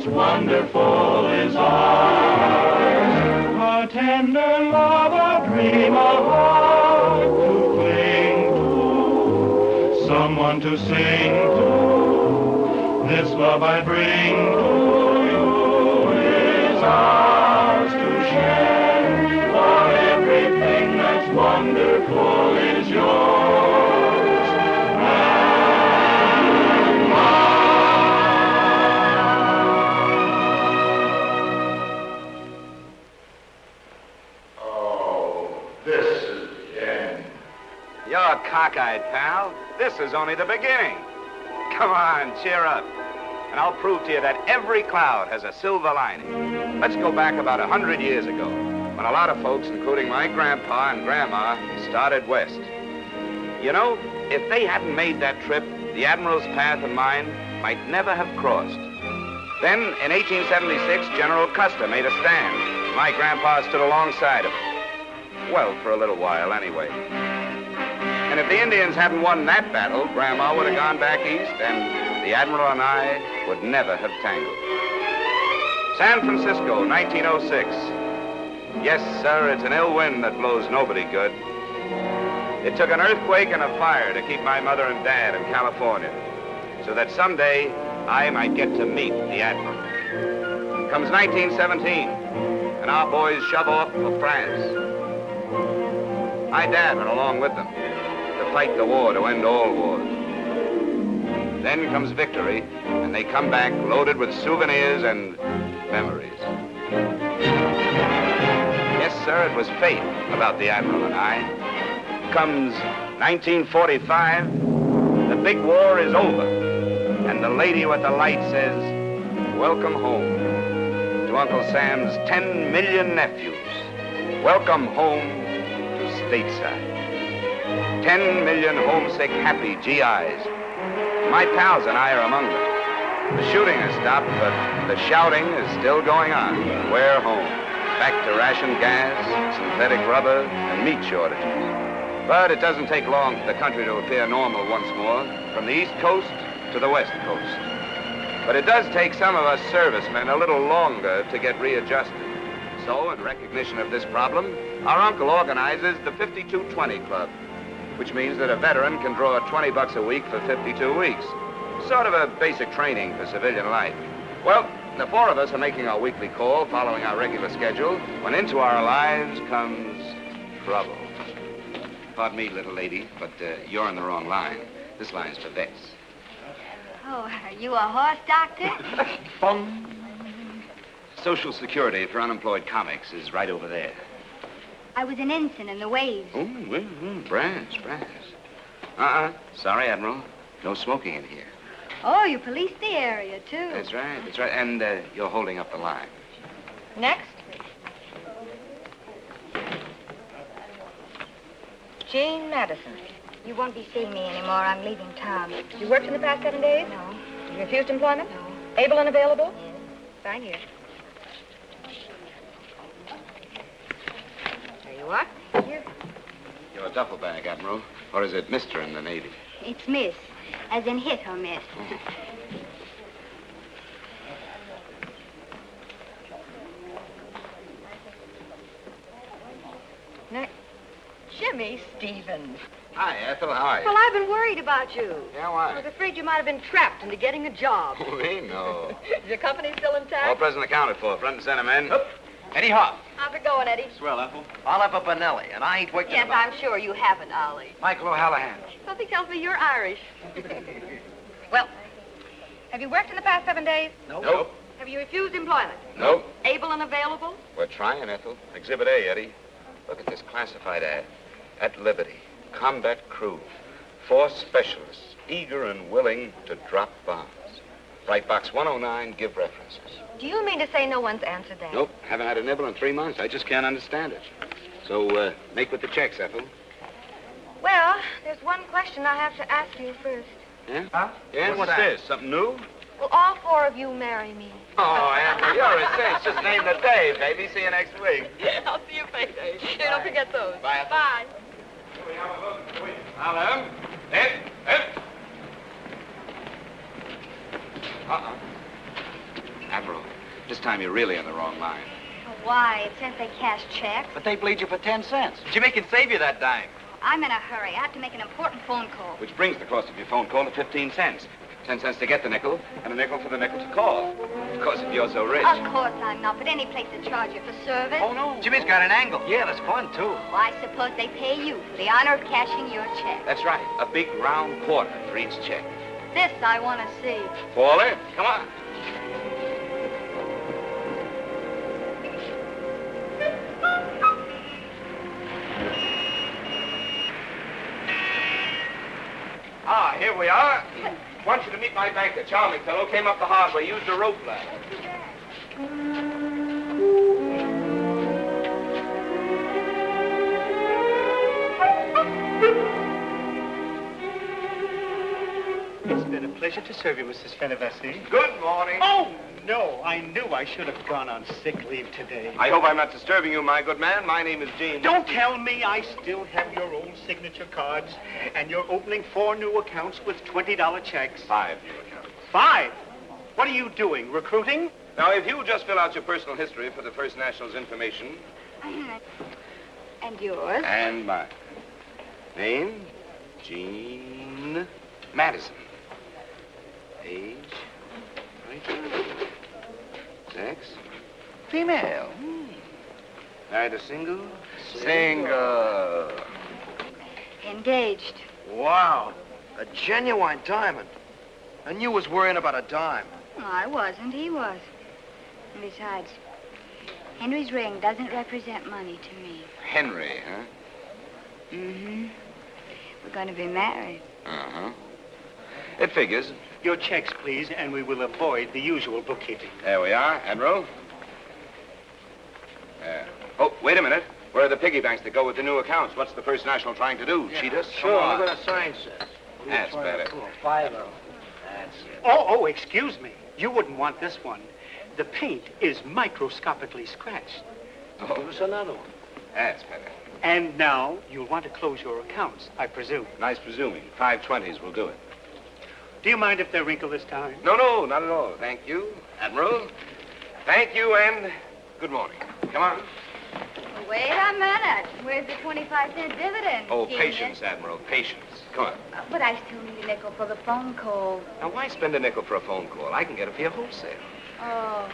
wonderful is ours. A tender love, a dream, a heart to cling to, someone to sing to. This love I bring to you is ours to share, for everything that's wonderful is yours and mine. Oh, this is the end. You're cockeyed, pal. This is only the beginning. Come on, cheer up. And I'll prove to you that every cloud has a silver lining. Let's go back about 100 years ago, when a lot of folks, including my grandpa and grandma, started west. You know, if they hadn't made that trip, the Admiral's path and mine might never have crossed. Then, in 1876, General Custer made a stand. My grandpa stood alongside him. Well, for a little while, anyway. And if the Indians hadn't won that battle, Grandma would have gone back east, and the Admiral and I would never have tangled. San Francisco, 1906. Yes, sir, it's an ill wind that blows nobody good. It took an earthquake and a fire to keep my mother and dad in California, so that someday I might get to meet the Admiral. Comes 1917, and our boys shove off for France. My dad went along with them to fight the war to end all wars. Then comes victory, and they come back loaded with souvenirs and memories. Yes, sir, it was fate about the Admiral and I. Comes 1945, the big war is over, and the lady with the light says, welcome home to Uncle Sam's 10 million nephews. Welcome home to stateside. 10 million homesick, happy GIs. My pals and I are among them. The shooting has stopped, but the shouting is still going on. We're home. Back to ration gas, synthetic rubber, and meat shortages. But it doesn't take long for the country to appear normal once more, from the East Coast to the West Coast. But it does take some of us servicemen a little longer to get readjusted. So, in recognition of this problem, our uncle organizes the 5220 Club, which means that a veteran can draw $20 a week for 52 weeks. Sort of a basic training for civilian life. Well, the four of us are making our weekly call, following our regular schedule, when into our lives comes trouble. Pardon me, little lady, but you're in the wrong line. This line's for vets. Oh, are you a horse doctor? Bong. Social Security for unemployed comics is right over there. I was an ensign in the waves. Oh, brass. Sorry, Admiral. No smoking in here. Oh, you policed the area, too. That's right. And you're holding up the line. Next. Jane Madison. You won't be seeing me anymore. I'm leaving town. You worked in the past 7 days? No. You refused employment? No. Able and available? Yes. Sign here. There you are. Here. Your duffel bag, Admiral. Or is it Mr. in the Navy? It's Miss, as in hit or miss. Next. Jimmy Stevens. Hi, Ethel. How are you? Well, I've been worried about you. Yeah, I why? was afraid you might have been trapped into getting a job. We know. Is your company still All intact? present accounted for. Front and center, men. Eddie Hoff. How's it going, Eddie? Swell, Ethel. I'll have a Benelli, and I ain't worked in Yes, about... I'm sure you haven't, Ollie. Michael O'Hallahan. Something tells me you're Irish. Well, have you worked in the past 7 days? Nope. Have you refused employment? Nope. Able and available? We're trying, Ethel. Exhibit A, Eddie. Look at this classified ad. At Liberty. Combat crew. 4 specialists, eager and willing to drop bombs. Write box 109, give references. Do you mean to say no one's answered that? Nope, haven't had a nibble in 3 months. I just can't understand it. So, make with the checks, Ethel. Well, there's one question I have to ask you first. Yeah? Huh? Yeah, what's this? Something new? Will all 4 of you marry me? Oh, Ethel, you're a cinch. Just name the day, baby. See you next week. I'll see you payday. Hey, don't forget those. Bye, Ethel. Bye. Alan? Admiral, this time you're really in the wrong line. Why? It says they cash checks. But they bleed you for 10 cents. Jimmy can save you that dime. I'm in a hurry. I have to make an important phone call. Which brings the cost of your phone call to 15 cents. 10 cents to get the nickel, and a nickel for the nickel to call. Of course, if you're so rich. Of course I'm not, but any place to charge you for service. Oh, no. Jimmy's got an angle. Yeah, that's fun, too. Well, I suppose they pay you for the honor of cashing your check. That's right. A big round quarter for each check. This I want to see. Fall in. Come on. Ah, here we are. Want you to meet my banker, charming fellow. Came up the hard way, used a rope ladder. It's been a pleasure to serve you, Mrs. Fenivesi. Good morning. Oh, no, I knew I should have gone on sick leave today. I hope I'm not disturbing you, my good man. My name is Gene. Don't tell me I still have your old signature cards, and you're opening 4 new accounts with $20 checks. 5 new accounts. 5? What are you doing, recruiting? Now, if you'll just fill out your personal history for the First National's information. And yours? And mine. Name, Gene Madison. Age, 22. Sex, female. Married or single? Single. Engaged. Wow. A genuine diamond. And you was worrying about a dime. No, I wasn't. He was. And besides, Henry's ring doesn't represent money to me. Henry, huh? Mm-hmm. We're going to be married. Uh-huh. It figures. Your checks, please, and we will avoid the usual bookkeeping. There we are. Admiral. Oh, wait a minute. Where are the piggy banks that go with the new accounts? What's the First National trying to do? Cheat us? Sure, Come on. look what the sign says. That's better. $5. That's it. Oh, excuse me. You wouldn't want this one. The paint is microscopically scratched. Oh, There's another one. that's better. And now you'll want to close your accounts, I presume. Nice presuming. 520s will do it. Do you mind if they're wrinkled this time? No, not at all. Thank you, Admiral. Thank you, and good morning. Come on. Wait a minute. Where's the 25-cent dividend? Oh, Genius? patience, Admiral, patience. Come on. But I still need a nickel for the phone call. Now, why spend a nickel for a phone call? I can get it for you wholesale. Oh.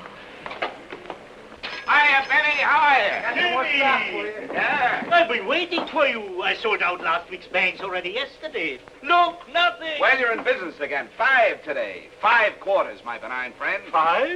Hiya, Benny. How are you? Jimmy! What's up with you? Yeah. I've been waiting for you. I sold out last week's bags already yesterday. Look, nothing. Well, you're in business again. 5 today. 5 quarters, my benign friend. 5?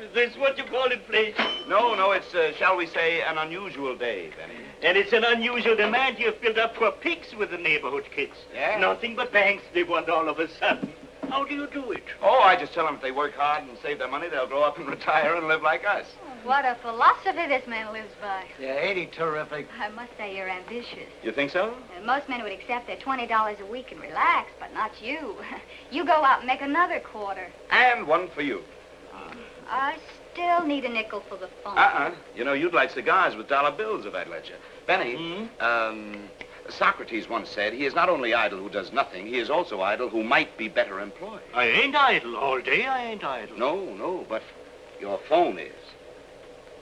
Is this what you call inflation? No, it's, shall we say, an unusual day, Benny. And it's an unusual demand you've built up for pigs with the neighborhood kids. Yeah? Nothing but banks they want all of a sudden. How do you do it? Oh, I just tell them if they work hard and save their money, they'll grow up and retire and live like us. What a philosophy this man lives by. Yeah, ain't he terrific? I must say you're ambitious. You think so? And most men would accept their $20 a week and relax, but not you. You go out and make another quarter. And one for you. I still need a nickel for the phone. You know, you'd like cigars with dollar bills if I'd let you. Benny, Socrates once said, he is not only idle who does nothing, he is also idle who might be better employed. I ain't idle. All day I ain't idle. No, but your phone is.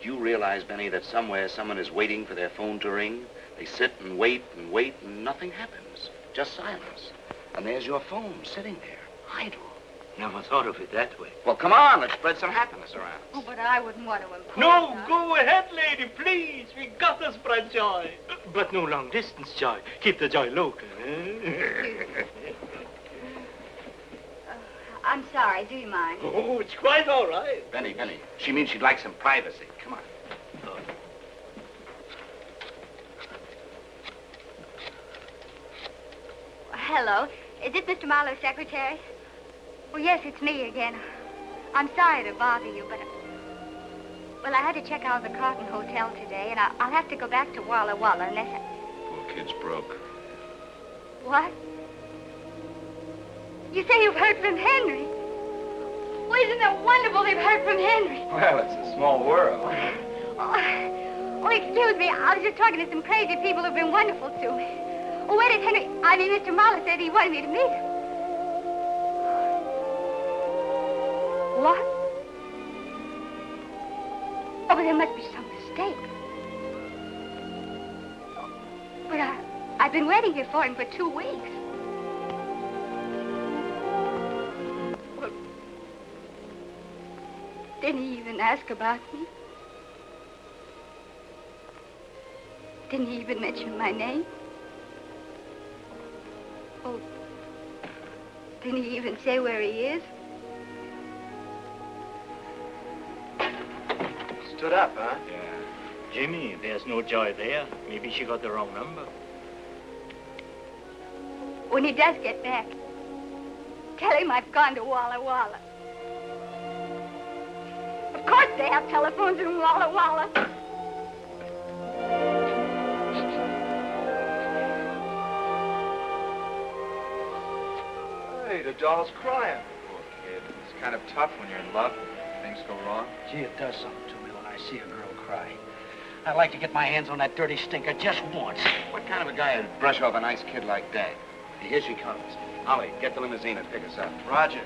Do you realize, Benny, that somewhere someone is waiting for their phone to ring? They sit and wait, and nothing happens. Just silence. And there's your phone sitting there, idle. Never thought of it that way. Well, come on, let's spread some happiness around. Oh, but I wouldn't want to impose. No, go ahead, lady, please. We got to spread joy. But no long-distance joy. Keep the joy local. I'm sorry. Do you mind? Oh, it's quite all right. Benny, she means she'd like some privacy. Come on. Hello. Is this Mr. Marlowe's secretary? Well, yes, it's me again. I'm sorry to bother you, but... Well, I had to check out of the Carlton Hotel today, and I'll have to go back to Walla Walla unless I... Poor kid's broke. What? You say you've heard from Henry? Well, isn't it wonderful they've heard from Henry? Well, it's a small world. Oh, excuse me. I was just talking to some crazy people who've been wonderful to me. Oh, where did Henry... I mean, Mr. Marlowe said he wanted me to meet him. What? Oh, but there must be some mistake. But I've been waiting here for him for 2 weeks. Well, didn't he even ask about me? Didn't he even mention my name? Oh, didn't he even say where he is? Stood up, huh? Yeah. Jimmy, there's no joy there. Maybe she got the wrong number. When he does get back, tell him I've gone to Walla Walla. Of course they have telephones in Walla Walla. Hey, the doll's crying. Poor kid. It's kind of tough when you're in love. Things go wrong. Gee, it does something to me when I see a girl cry. I'd like to get my hands on that dirty stinker just once. What kind of a guy would brush off a nice kid like that? Here she comes. Ollie, get the limousine and pick us up. Roger.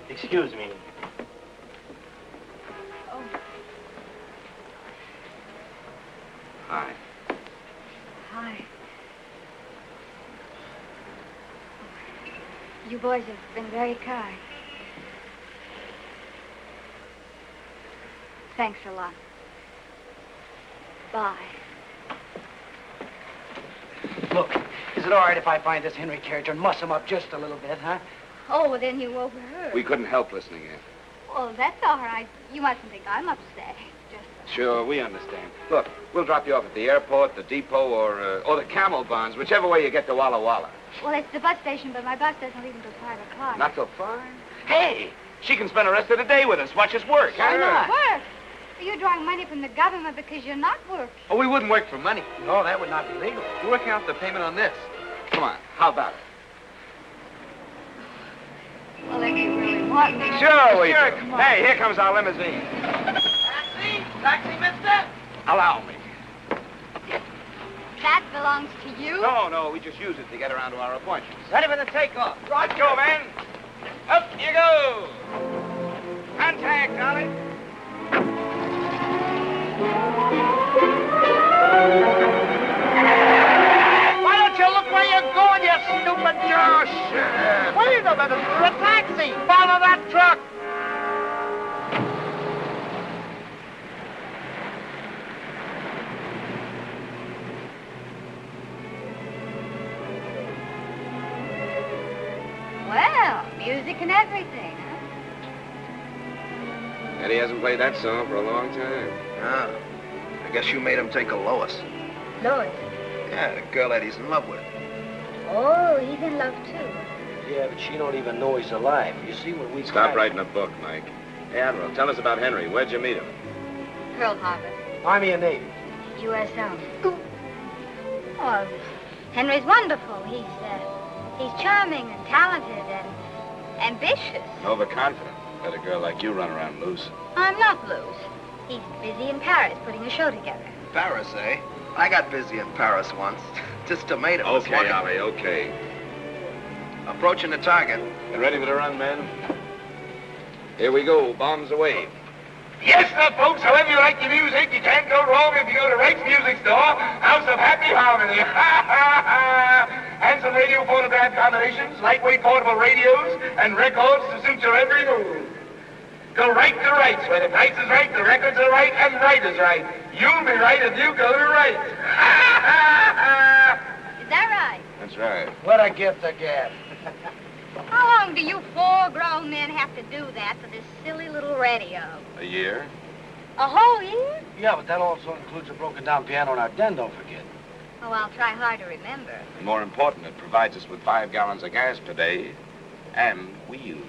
Excuse me. Oh, Hi. hi. You boys have been very kind. Thanks a lot. Bye. Look, is it all right if I find this Henry character and muss him up just a little bit, huh? Oh, well, then you overheard. We couldn't help listening in. Well, that's all right. You mustn't think I'm upset. Just... Sure, we understand. Look, we'll drop you off at the airport, the depot, or the Camel Barns, whichever way you get to Walla Walla. Well, it's the bus station, but my bus doesn't leave until 5 o'clock. Not till 5? Hey, she can spend the rest of the day with us. Watch us work. Why not? Work? You're drawing money from the government because you're not working. Oh, we wouldn't work for money. No, that would not be legal. We're working out the payment on this. Come on, how about it? Well, if you really want me... Sure we Sure, do. come on. Hey, here comes our limousine. Taxi? Taxi, mister? Allow me. That belongs to you? No, we just use it to get around to our appointments. Ready for the takeoff. Let's go, man. Up you go. Contact, Ollie. Why don't you look where you're going, you stupid Josh? Wait a minute, for a taxi. Follow that truck. Well, music and everything, huh? Eddie hasn't played that song for a long time. Ah, I guess you made him take a Lois. Lois. Yeah, the girl that he's in love with. Oh, he's in love, too. Yeah, but she don't even know he's alive. You see, when we Stop cried- writing a book, Mike. Hey, Admiral, tell us about Henry. Where'd you meet him? Pearl Harbor, Army and Navy. USO. Oh, Henry's wonderful. He's charming and talented and ambitious. Overconfident. Let a girl like you run around loose. I'm not loose. He's busy in Paris putting a show together. Paris, eh? I got busy in Paris once. Just tomatoes. Okay, Ollie, okay. Approaching the target. You ready for the run, men? Here we go. Bombs away. Yes, sir, folks, however you like your music, you can't go wrong if you go to Wright's Music Store, House of Happy Harmony. Handsome radio phonograph combinations, lightweight portable radios, and records to suit your every mood. Go right to Wright's, where the price is right, the records are right, and right is right. You'll be right if you go to Wright's. Is that right? That's right. What a gift of gab. How long do you 4 grown men have to do that for this silly little radio? A year? A whole year? Yeah, but that also includes a broken down piano in our den, don't forget. Oh, I'll try hard to remember. And more important, it provides us with 5 gallons of gas per day and wheels.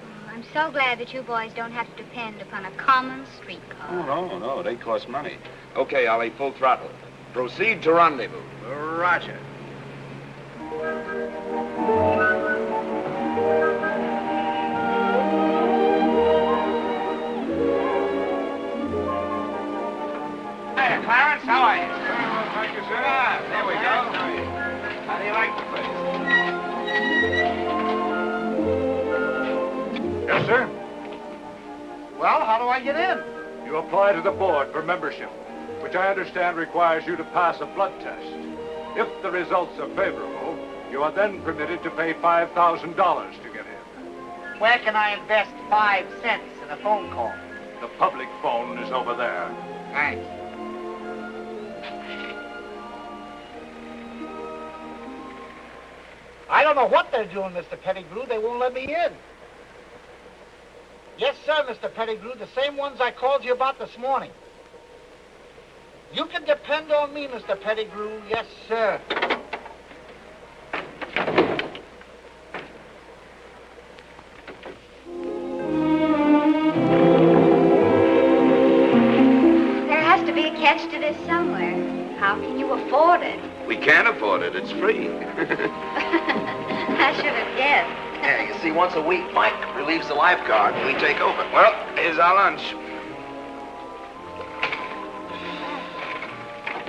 Oh, I'm so glad that you boys don't have to depend upon a common streetcar. Oh, no, they cost money. Okay, Ollie, full throttle. Proceed to rendezvous. Roger. Hey, Clarence, how are you? Well, thank you, sir. There we go. How do you like the place? Just Well, how do I get in? You apply to the board for membership, which I understand requires you to pass a blood test. If the results are favorable, you are then permitted to pay $5,000 to get in. Where can I invest 5 cents in a phone call? The public phone is over there. Thanks. I don't know what they're doing, Mr. Pettigrew. They won't let me in. Yes, sir, Mr. Pettigrew, the same ones I called you about this morning. You can depend on me, Mr. Pettigrew. Yes, sir. There has to be a catch to this somewhere. How can you afford it? We can't afford it. It's free. I should have guessed. Yeah, you see, once a week, Mike relieves the lifeguard and we take over. Well, here's our lunch.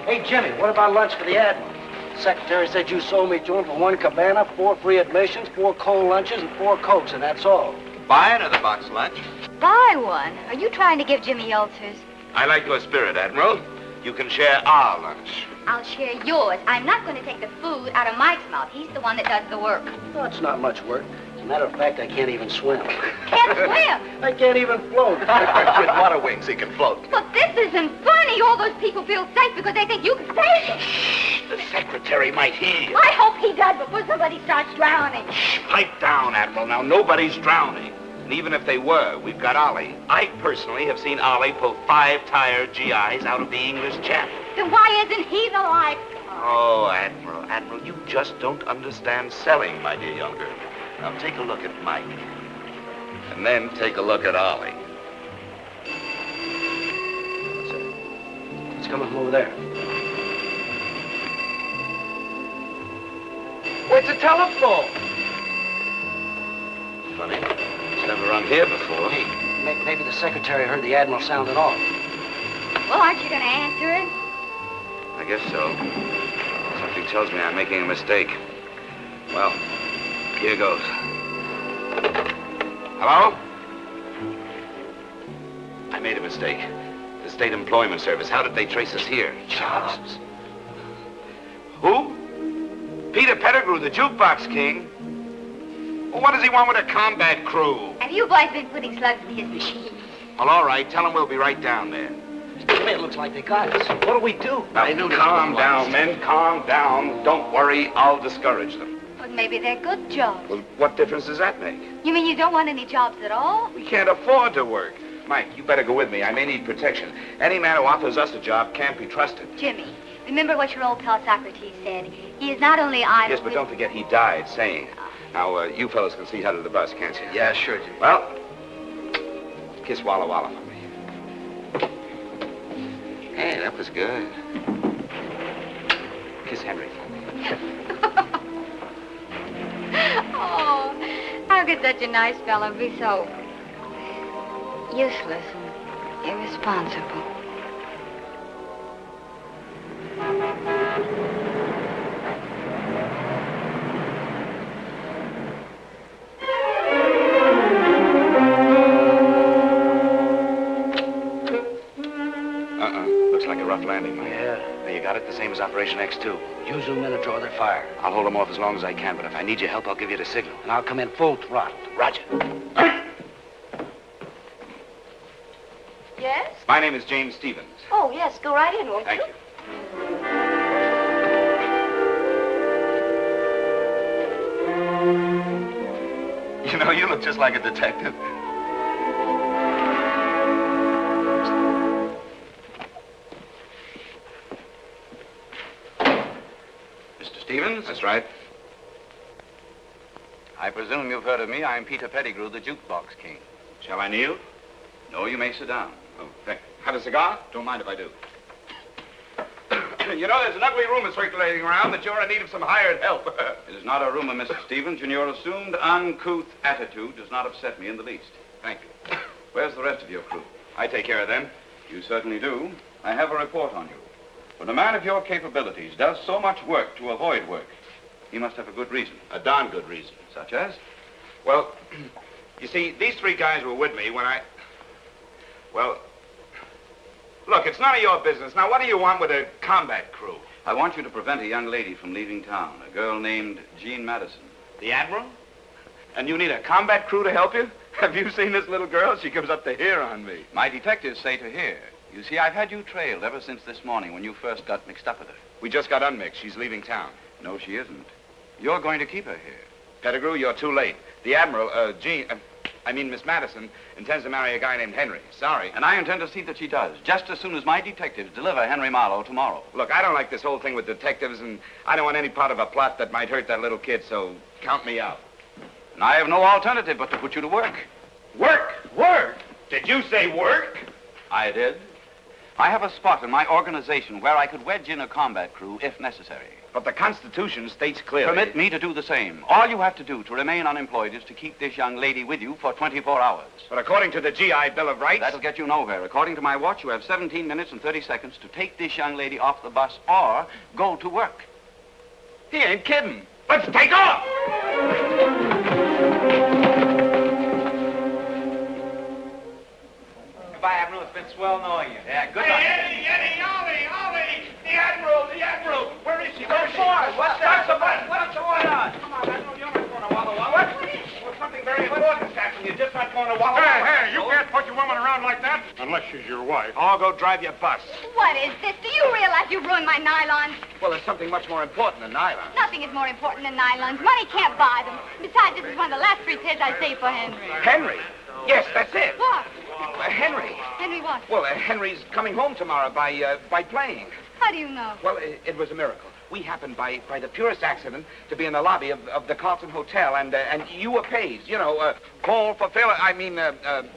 Hey, Jimmy, what about lunch for the Admiral? The secretary said you sold me to him for 1 cabana, 4 free admissions, 4 cold lunches, and 4 Cokes, and that's all. Buy another box lunch. Buy one. Are you trying to give Jimmy ulcers? I like your spirit, Admiral. You can share our lunch. I'll share yours. I'm not going to take the food out of Mike's mouth. He's the one that does the work. Oh, it's not much work. As a matter of fact, I can't even swim. Can't swim. I can't even float. With water wings, he can float. But this isn't funny. All those people feel safe because they think you can save them. The secretary might hear you. I hope he does before somebody starts drowning. Pipe down, Admiral. Now, nobody's drowning. And even if they were, we've got Ollie. I personally have seen Ollie pull 5 tired GIs out of the English Channel. Then why isn't he the lifeguard? Oh, Admiral, you just don't understand selling, my dear young girl. Now, take a look at Mike. And then take a look at Ollie. What's that? It's coming from over there. Where's the telephone? Funny. It's never rung here before. Hey, maybe the secretary heard the Admiral sounding off. Well, aren't you going to answer it? I guess so. Something tells me I'm making a mistake. Well, here goes. Hello? I made a mistake. The State Employment Service. How did they trace us here? Jobs. Who? Peter Pettigrew, the jukebox king. Well, what does he want with a combat crew? Have you boys been putting slugs in his machine? Well, all right. Tell him we'll be right down there. It looks like they got us. What do we do? Now, calm down, men. Calm down. Don't worry. I'll discourage them. But maybe they're good jobs. Well, what difference does that make? You mean you don't want any jobs at all? We can't afford to work. Mike, you better go with me. I may need protection. Any man who offers us a job can't be trusted. Jimmy, remember what your old pal Socrates said. He is not only idle... Yes, but don't forget he died saying it. Now, you fellows can see how to the bus, can't you? Yeah, sure, Jimmy. Well, kiss Walla Walla for me. Hey, that was good. Kiss Henry for me. Oh, how could such a nice fellow be so useless and irresponsible? Looks like a rough landing, Mike. Yeah. Now, you got it? The same as Operation X2. You zoom in and draw their fire. I'll hold them off as long as I can, but if I need your help, I'll give you the signal. And I'll come in full throttle. Roger. Yes? My name is James Stevens. Oh, yes. Go right in, won't Thank you? you. You know, you look just like a detective. Mr. Stevens? That's right. I presume you've heard of me. I'm Peter Pettigrew, the jukebox king. Shall I kneel? No, you may sit down. Oh, thank you. Have a cigar? Don't mind if I do. You know, there's an ugly rumor circulating around that you're in need of some hired help. It is not a rumor, Mr. Stevens, and your assumed uncouth attitude does not upset me in the least. Thank you. Where's the rest of your crew? I take care of them. You certainly do. I have a report on you. When a man of your capabilities does so much work to avoid work, he must have a good reason. A darn good reason. Such as? Well, you see, these 3 guys were with me when I... Well, look, it's none of your business. Now, what do you want with a combat crew? I want you to prevent a young lady from leaving town, a girl named Jean Madison. The Admiral? And you need a combat crew to help you? Have you seen this little girl? She comes up to here on me. My detectives say to here. You see, I've had you trailed ever since this morning when you first got mixed up with her. We just got unmixed. She's leaving town. No, she isn't. You're going to keep her here. Pettigrew, you're too late. The Admiral, Miss Madison, intends to marry a guy named Henry. Sorry. And I intend to see that she does, just as soon as my detectives deliver Henry Marlowe tomorrow. Look, I don't like this whole thing with detectives, and I don't want any part of a plot that might hurt that little kid, so count me out. And I have no alternative but to put you to work. Work? Work? Did you say work? I did. I have a spot in my organization where I could wedge in a combat crew if necessary. But the Constitution states clearly... Permit me to do the same. All you have to do to remain unemployed is to keep this young lady with you for 24 hours. But according to the GI Bill of Rights... That'll get you nowhere. According to my watch, you have 17 minutes and 30 seconds to take this young lady off the bus or go to work. He ain't kidding. Let's take off! Goodbye, Admiral. It's been swell knowing you. Yeah, good luck. Hey, Eddie, Ollie! The Admiral! Where is she? Go for it. What's that? What's going on? Come on, Admiral, you're not going to Walla Walla. What is it? Well, something very important, Captain. You're just not going to Walla Walla. Hey, you can't put your woman around like that. Unless she's your wife. I'll go drive your bus. What is this? Do you realize you ruined my nylons? Well, there's something much more important than nylon. Nothing is more important than nylons. Money can't buy them. Besides, this is one of the last 3 pairs I saved for Henry. Henry? Yes, that's it. What? Henry. Henry what? Well, Henry's coming home tomorrow by plane. How do you know? Well, it was a miracle. We happened by the purest accident to be in the lobby of the Carlton Hotel, and you were paged. You know, call for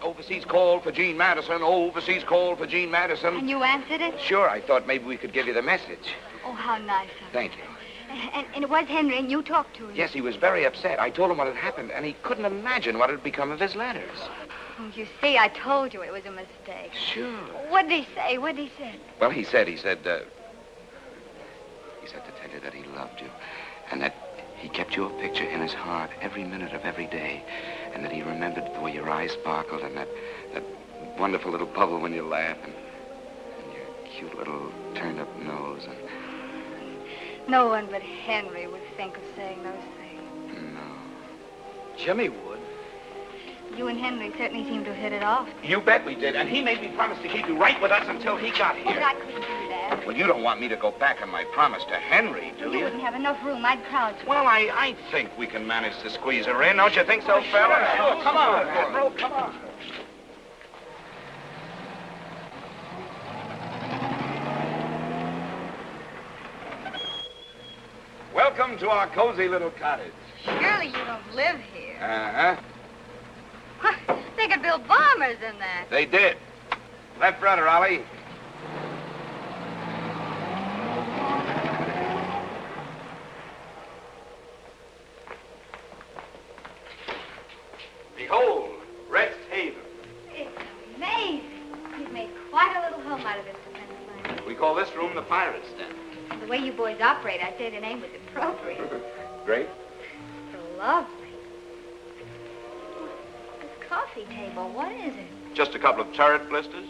overseas call for Jean Madison, overseas call for Jean Madison. And you answered it? Sure, I thought maybe we could give you the message. Oh, how nice of you. Thank you. And it was Henry, and you talked to him? Yes, he was very upset. I told him what had happened, and he couldn't imagine what had become of his letters. Oh, you see, I told you it was a mistake. Sure. What did he say? What did he say? Well, he said to tell you that he loved you, and that he kept your picture in his heart every minute of every day, and that he remembered the way your eyes sparkled, and that wonderful little bubble when you laugh, and your cute little turned-up nose, and... No one but Henry would think of saying those things. No. Jimmy would. You and Henry certainly seem to have hit it off. You bet we did, and he made me promise to keep you right with us until he got Oh, here. but I couldn't do that. Well, you don't want me to go back on my promise to Henry, do You you? wouldn't have enough room. I'd crowd you. Well, I think we can manage to squeeze her in. Don't you think so, fella? Sure. Come on, Admiral, come on. Welcome to our cozy little cottage. Surely you don't live here. Uh-huh. Huh, they could build bombers in there. They did. Left rudder, Ollie. Behold, Rest Haven. It's amazing. You've made quite a little home out of this defense line. We call this room the pirate's den. The way you boys operate, I'd say the name was appropriate. Great. So lovely. This coffee table, what is it? Just a couple of turret blisters.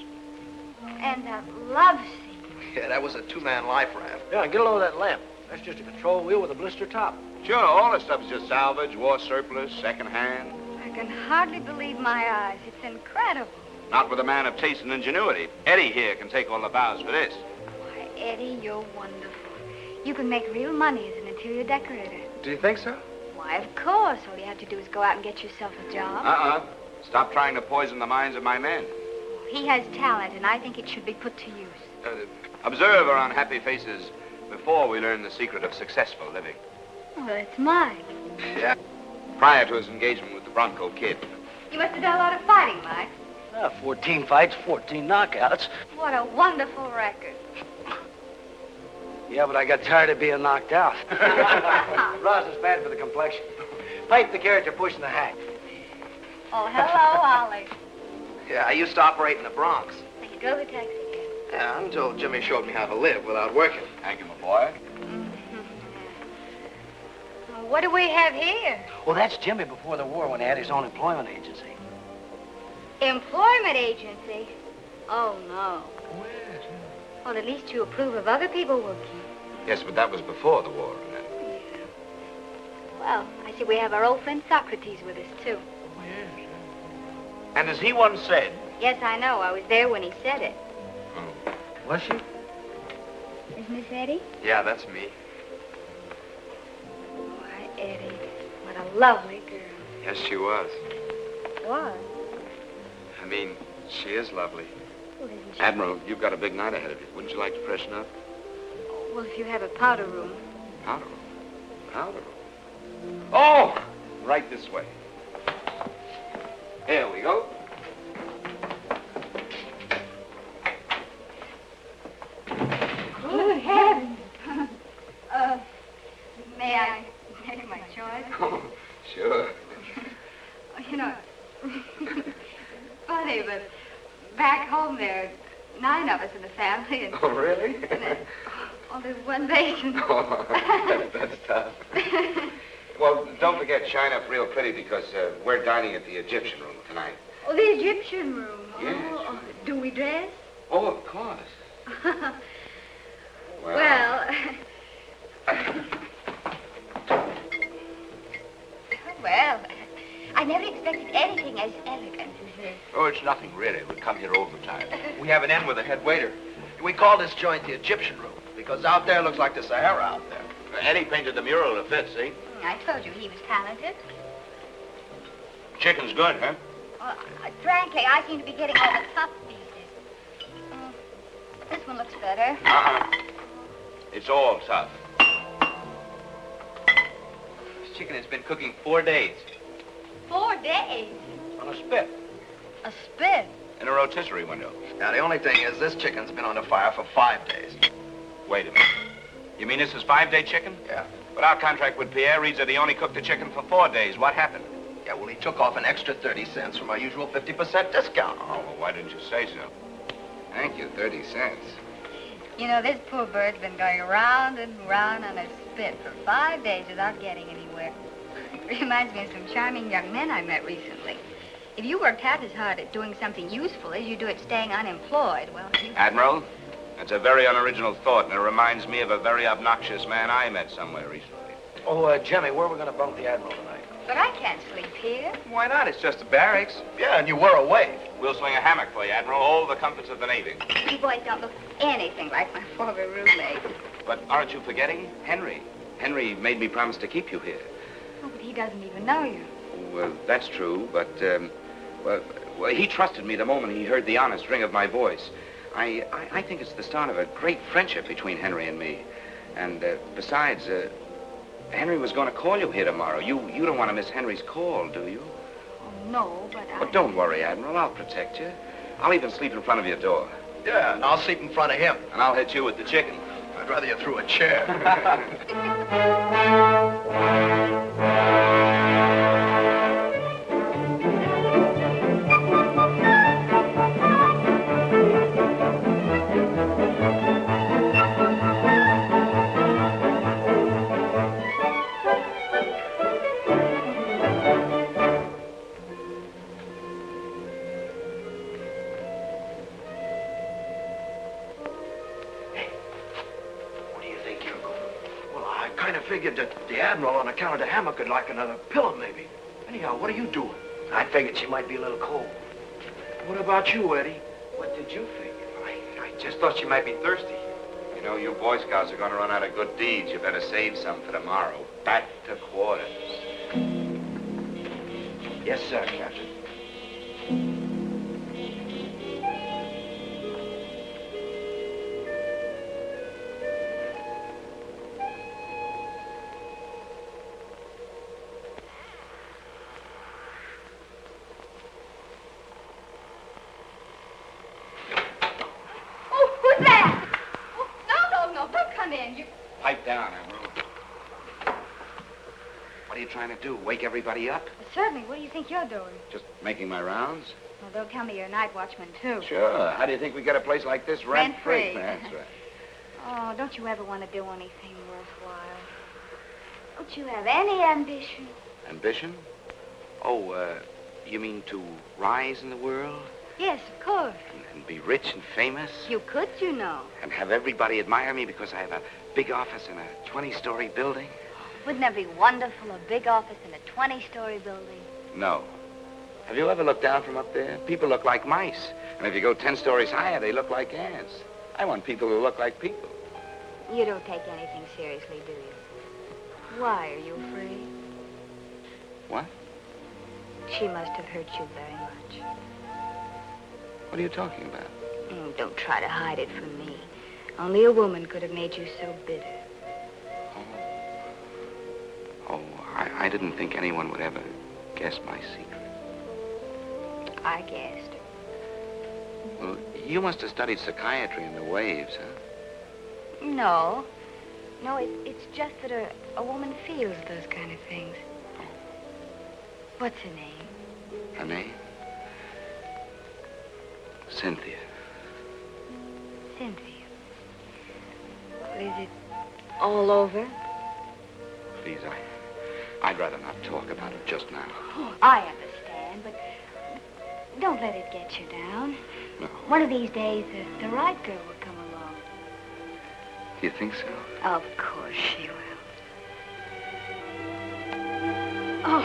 And that love seat. Yeah, that was a two-man life raft. Yeah, get a load of that lamp. That's just a control wheel with a blister top. Sure, all this stuff is just salvage, war surplus, second-hand. I can hardly believe my eyes. It's incredible. Not with a man of taste and ingenuity. Eddie here can take all the bows for this. Why, Eddie, you're wonderful. You can make real money as an interior decorator. Do you think so? Why, of course. All you have to do is go out and get yourself a job. Uh-uh. Stop trying to poison the minds of my men. He has talent, and I think it should be put to use. Observe our unhappy faces before we learn the secret of successful living. Well, it's mine. Yeah. Prior to his engagement with the Bronco Kid. You must have done a lot of fighting, Mike. 14 fights, 14 knockouts. What a wonderful record. Yeah, but I got tired of being knocked out. Rosin's bad for the complexion. Pipe the character pushing the hack. Oh, hello, Ollie. Yeah, I used to operate in the Bronx. So you drove a taxi again. Yeah, until Jimmy showed me how to live without working. Thank you, my boy. Well, what do we have here? Well, that's Jimmy before the war when he had his own employment agency. Employment agency? Oh, no. Well, at least you approve of other people working. Yes, but that was before the war. Well, I see we have our old friend Socrates with us, too. And as he once said... Yes, I know. I was there when he said it. Oh. Was she? Is Miss Eddie? Yeah, that's me. Why, Eddie, what a lovely girl. Yes, she was. What? I mean, she is lovely. Well, isn't she? Admiral, you've got a big night ahead of you. Wouldn't you like to freshen up? Well, if you have a powder room. Powder room? Powder room? Oh! Right this way. Here we go. Good heavens. May I make my choice? Oh, sure. You know, funny, but back home there are 9 of us in the family. And, Oh, really? oh, there's one basin. Oh, that's tough. Well, don't forget, shine up real pretty because we're dining at the Egyptian room tonight. Oh, the Egyptian room. Yes. Oh, do we dress? Oh, of course. Well, well, I never expected anything as elegant as this. Oh, it's nothing, really. We come here overtime. We have an in with the head waiter. We call this joint the Egyptian room because out there looks like the Sahara out there. Eddie painted the mural to fit, see? I told you he was talented. Chicken's good, huh? Well, frankly, I seem to be getting all the tough pieces. This one looks better. Uh-huh. It's all tough. This chicken has been cooking 4 days. 4 days? On a spit. A spit? In a rotisserie window. Now, the only thing is this chicken's been on the fire for 5 days. Wait a minute. You mean this is 5-day chicken? Yeah. But our contract with Pierre reads that he only cooked the chicken for 4 days. What happened? Yeah, well, he took off an extra 30 cents from our usual 50% discount. Oh, well, why didn't you say so? Thank you, 30 cents. You know, this poor bird's been going round and round on a spit for 5 days without getting anywhere. Reminds me of some charming young men I met recently. If you worked half as hard at doing something useful as you do at staying unemployed, well, you... Admiral, that's a very unoriginal thought, and it reminds me of a very obnoxious man I met somewhere recently. Oh, Jimmy, where are we going to bunk the Admiral tonight? But I can't sleep here. Why not? It's just the barracks. Yeah, and you were away. We'll swing a hammock for you, Admiral. All the comforts of the Navy. You boys don't look anything like my former roommate. But aren't you forgetting Henry? Henry made me promise to keep you here. Oh, but he doesn't even know you. Well, that's true, but, well, he trusted me the moment he heard the honest ring of my voice. I think it's the start of a great friendship between Henry and me. And, besides, Henry was going to call you here tomorrow. You don't want to miss Henry's call, do you? Oh, no, but But don't worry, Admiral. I'll protect you. I'll even sleep in front of your door. Yeah, and I'll sleep in front of him. And I'll hit you with the chicken. I'd rather you threw a chair. Figured that the Admiral, on account of the hammock, would like another pillow, maybe. Anyhow, what are you doing? I figured she might be a little cold. What about you, Eddie? What did you figure? I just thought she might be thirsty. You know, you Boy Scouts are going to run out of good deeds. You better save some for tomorrow. Back to quarters. Yes, sir, Captain. Pipe down, Admiral. What are you trying to do? Wake everybody up? Certainly. What do you think you're doing? Just making my rounds? Well, they'll tell me you're a night watchman, too. Sure. How do you think we get a place like this rent-free? Rent-free. That's right. Oh, don't you ever want to do anything worthwhile? Don't you have any ambition? Ambition? Oh, you mean to rise in the world? Yes, of course. And be rich and famous. You could, you know. And have everybody admire me because I have a big office in a 20-story building? Wouldn't that be wonderful, a big office in a 20-story building? No. Have you ever looked down from up there? People look like mice. And if you go 10 stories higher, they look like ants. I want people who look like people. You don't take anything seriously, do you? Why, are you afraid? What? She must have hurt you very much. What are you talking about? Don't try to hide it from me. Only a woman could have made you so bitter. Oh, I didn't think anyone would ever guess my secret. I guessed. Well, you must have studied psychiatry in the waves, huh? No. No, it's just that a woman feels those kind of things. What's her name? Her name? Cynthia. Cynthia. Well, is it all over? Please, I'd rather not talk about it just now. Oh, I understand, but don't let it get you down. No. One of these days, the right girl will come along. Do you think so? Of course she will. Oh.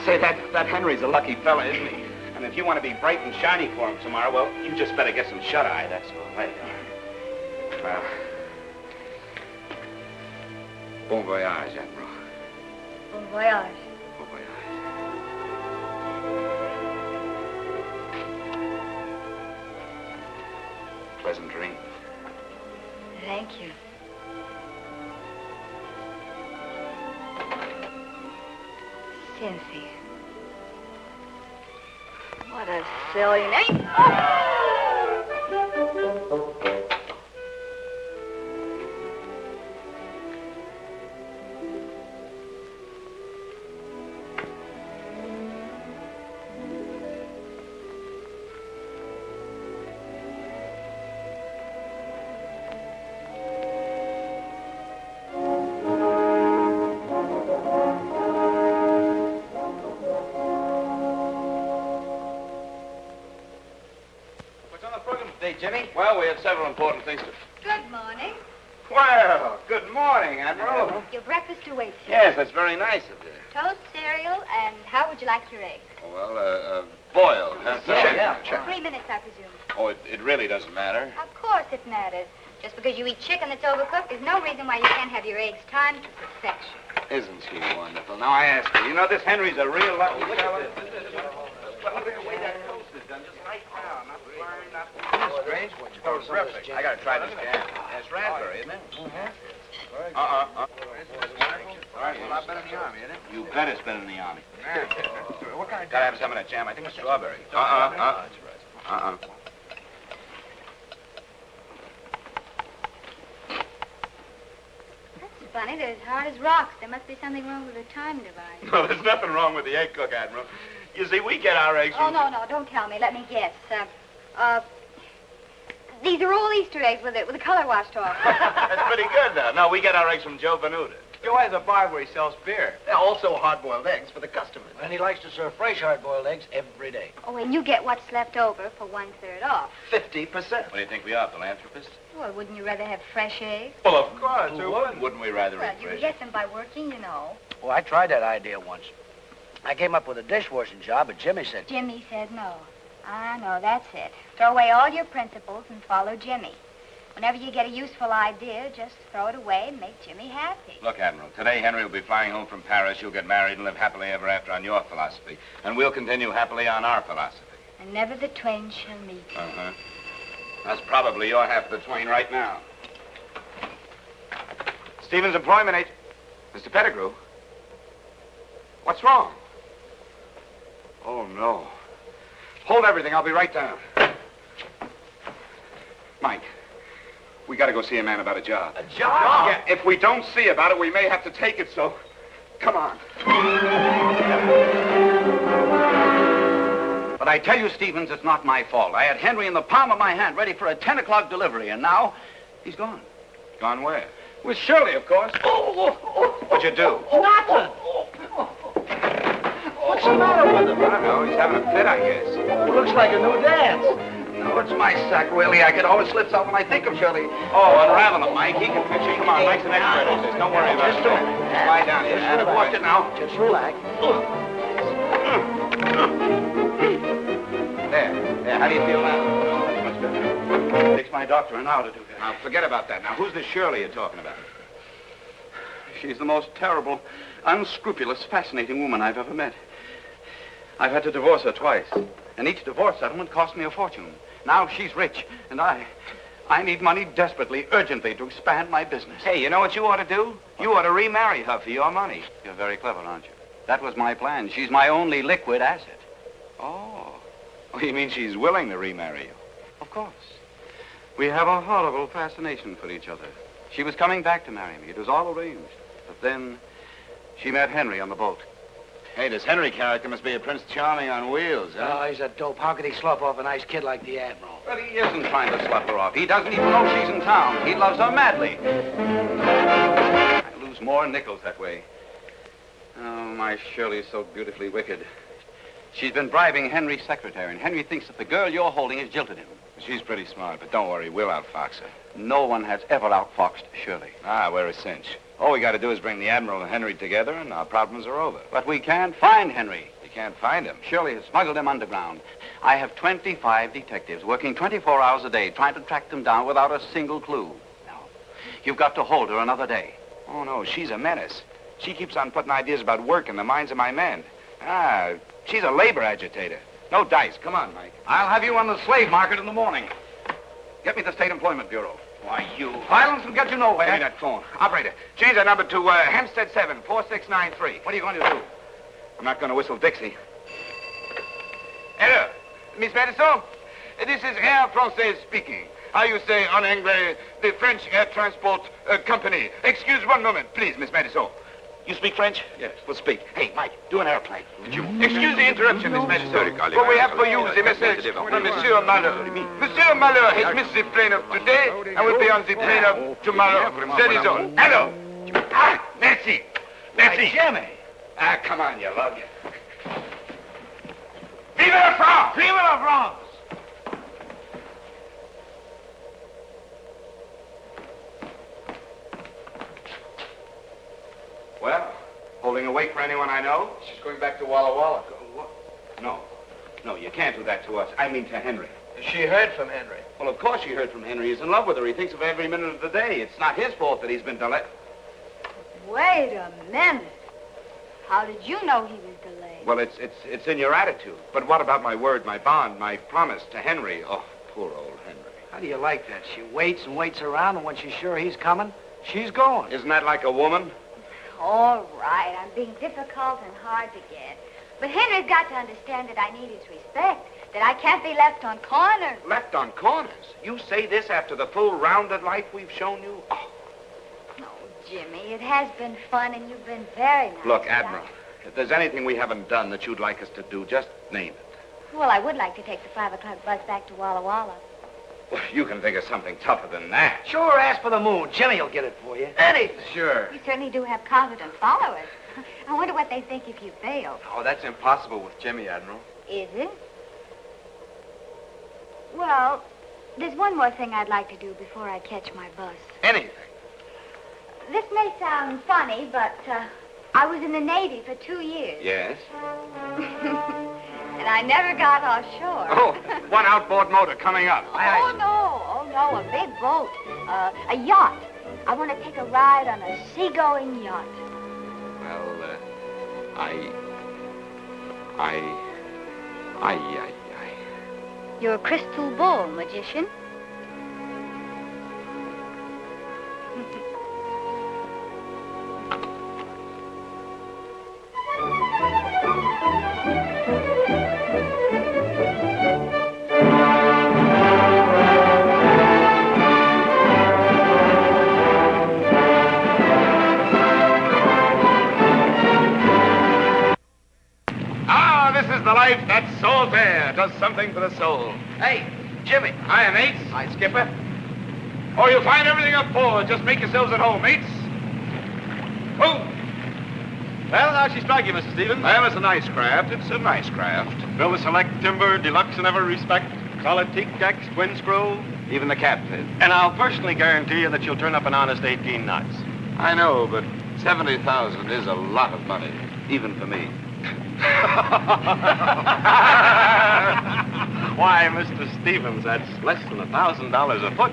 Say, that Henry's a lucky fella, isn't he? And if you want to be bright and shiny for him tomorrow, well, you just better get some shut-eye, that's all. Right. Well, bon voyage, Admiral. Bon voyage. Bon voyage. Pleasant dreams. Thank you. Cynthia. What a silly name. Jimmy? Well, we have several important things to... Good morning. Well, good morning, Admiral. Your breakfast awaits you. Yes, that's very nice of you. Toast, cereal, and how would you like your eggs? Well, boiled. Huh? 3 minutes, I presume. Oh, it really doesn't matter. Of course it matters. Just because you eat chicken that's overcooked, there's no reason why you can't have your eggs timed to perfection. Isn't she wonderful? Now, I ask you, you know this Henry's a real lucky fellow? Well, look at the way that toast is done, just light brown, not burned, not... Strange one. Oh, terrific. I gotta try this jam. It's raspberry, isn't it? Mm-hmm. All right, well, I've been in the Army, isn't it? You bet it's been in the Army. What kind of... Gotta have some of that jam. I think it's strawberry. That's funny. They're as hard as rocks. There must be something wrong with the time device. No, there's nothing wrong with the egg cook, Admiral. You see, we get our eggs from... Oh, no, don't tell me. Let me guess. These are all Easter eggs with the color washed off. That's pretty good, though. No, we get our eggs from Joe Venuta. Joe has a bar where he sells beer. They're also hard-boiled eggs for the customers. And he likes to serve fresh hard-boiled eggs every day. Oh, and you get what's left over for 1/3 off. 50%. What do you think we are, philanthropists? Well, wouldn't you rather have fresh eggs? Well, of course. Who wouldn't? Wouldn't we rather Well, eat you fresh? can get them by working, you know. Well, I tried that idea once. I came up with a dishwashing job, but Jimmy said... Jimmy said no. I know, that's it. Throw away all your principles and follow Jimmy. Whenever you get a useful idea, just throw it away and make Jimmy happy. Look, Admiral, today Henry will be flying home from Paris. You'll get married and live happily ever after on your philosophy. And we'll continue happily on our philosophy. And never the twain shall meet. Uh-huh. That's probably your half of the twain right now. Stevens Employment Agent. Mr. Pettigrew. What's wrong? Oh, no. Hold everything. I'll be right down. Mike, we got to go see a man about a job. A job? Yeah, if we don't see about it, we may have to take it, so come on. But I tell you, Stevens, it's not my fault. I had Henry in the palm of my hand, ready for a 10 o'clock delivery, and now he's gone. Gone where? With Shirley, of course. What'd you do? Nothing! What's the matter with him? I don't know. He's having a fit, I guess. Looks like a new dance. No, Oh, it's my sacroiliac. It always slips out when I think of Shirley. Oh, unravel him, Mike. He can fix it. Come on, Mike's an expert at this. Don't worry about it. Just a minute. Just lie down here. Just relax. Watch it now. Just relax. There. How do you feel now? Oh, that's much better. It takes my doctor an hour to do that. Now, forget about that. Now, who's this Shirley you're talking about? She's the most terrible, unscrupulous, fascinating woman I've ever met. I've had to divorce her twice, and each divorce settlement cost me a fortune. Now she's rich, and I need money desperately, urgently, to expand my business. Hey, you know what you ought to do? You ought to remarry her for your money. You're very clever, aren't you? That was my plan. She's my only liquid asset. Oh, you mean she's willing to remarry you? Of course. We have a horrible fascination for each other. She was coming back to marry me. It was all arranged. But then she met Henry on the boat. Hey, this Henry character must be a Prince Charming on wheels, huh? Oh, he's a dope. How could he slough off a nice kid like the Admiral? But he isn't trying to slough her off. He doesn't even know she's in town. He loves her madly. I lose more nickels that way. Oh, my Shirley's so beautifully wicked. She's been bribing Henry's secretary, and Henry thinks that the girl you're holding has jilted him. She's pretty smart, but don't worry, we'll outfox her. No one has ever outfoxed Shirley. Ah, we're a cinch. All we got to do is bring the Admiral and Henry together, and our problems are over. But we can't find Henry. You can't find him. Shirley has smuggled him underground. I have 25 detectives working 24 hours a day trying to track them down without a single clue. No. You've got to hold her another day. Oh, no, she's a menace. She keeps on putting ideas about work in the minds of my men. Ah, she's a labor agitator. No dice. Come on, Mike. I'll have you on the slave market in the morning. Get me the State Employment Bureau. Why, you... Violence will get you nowhere. Give me that phone. Operator, change that number to Hempstead 7, 4693. What are you going to do? I'm not going to whistle Dixie. Hello, Miss Madison? This is Air Française speaking. How you say en anglais, the French Air Transport Company. Excuse one moment, please, Miss Madison. You speak French? Yes. Well, speak. Hey, Mike, do an airplane. Excuse the interruption, Miss Madison. But we have for you the message from Monsieur Malheur. Monsieur Malheur has missed the plane of today and will be on the plane of tomorrow. That is all. Hello. Ah, merci. Merci. Jimmy. Ah, come on, you lug. Vive la France! Vive la France! Well, holding awake for anyone I know? She's going back to Walla Walla. No, you can't do that to us. I mean to Henry. She heard from Henry. Well, of course she heard from Henry. He's in love with her. He thinks of her every minute of the day. It's not his fault that he's been delayed. Wait a minute. How did you know he was delayed? Well, it's in your attitude. But what about my word, my bond, my promise to Henry? Oh, poor old Henry. How do you like that? She waits and waits around, and when she's sure he's coming, she's going. Isn't that like a woman? All right, I'm being difficult and hard to get. But Henry's got to understand that I need his respect, that I can't be left on corners. Left on corners? You say this after the full rounded life we've shown you? Oh. Oh, Jimmy, it has been fun, and you've been very nice. Look, Admiral, if there's anything we haven't done that you'd like us to do, just name it. Well, I would like to take the 5 o'clock bus back to Walla Walla. Well, you can think of something tougher than that. Sure, ask for the moon. Jimmy will get it for you. Anything. Sure. You certainly do have confident followers. I wonder what they think if you fail. Oh, that's impossible with Jimmy, Admiral. Is it? Well, there's one more thing I'd like to do before I catch my bus. Anything. This may sound funny, but I was in the Navy for 2 years. Yes? And I never got ashore. Oh, one outboard motor coming up. Oh, no, a big boat. A yacht. I want to take a ride on a seagoing yacht. Well, You're a crystal ball magician. The life that soul bear does something for the soul. Hey, Jimmy. Hiya, mates. Hi, Skipper. Oh, you'll find everything up forward. Just make yourselves at home, mates. Oh. Well, how'd she strike you, Mr. Stevens? Well, it's a nice craft. It's a nice craft. Built with select timber, deluxe in every respect. Solid teak decks, twin screw. Even the cat fit. And I'll personally guarantee you that you'll turn up an honest 18 knots. I know, but 70,000 is a lot of money, even for me. Why, Mr. Stevens, that's less than $1,000 a foot.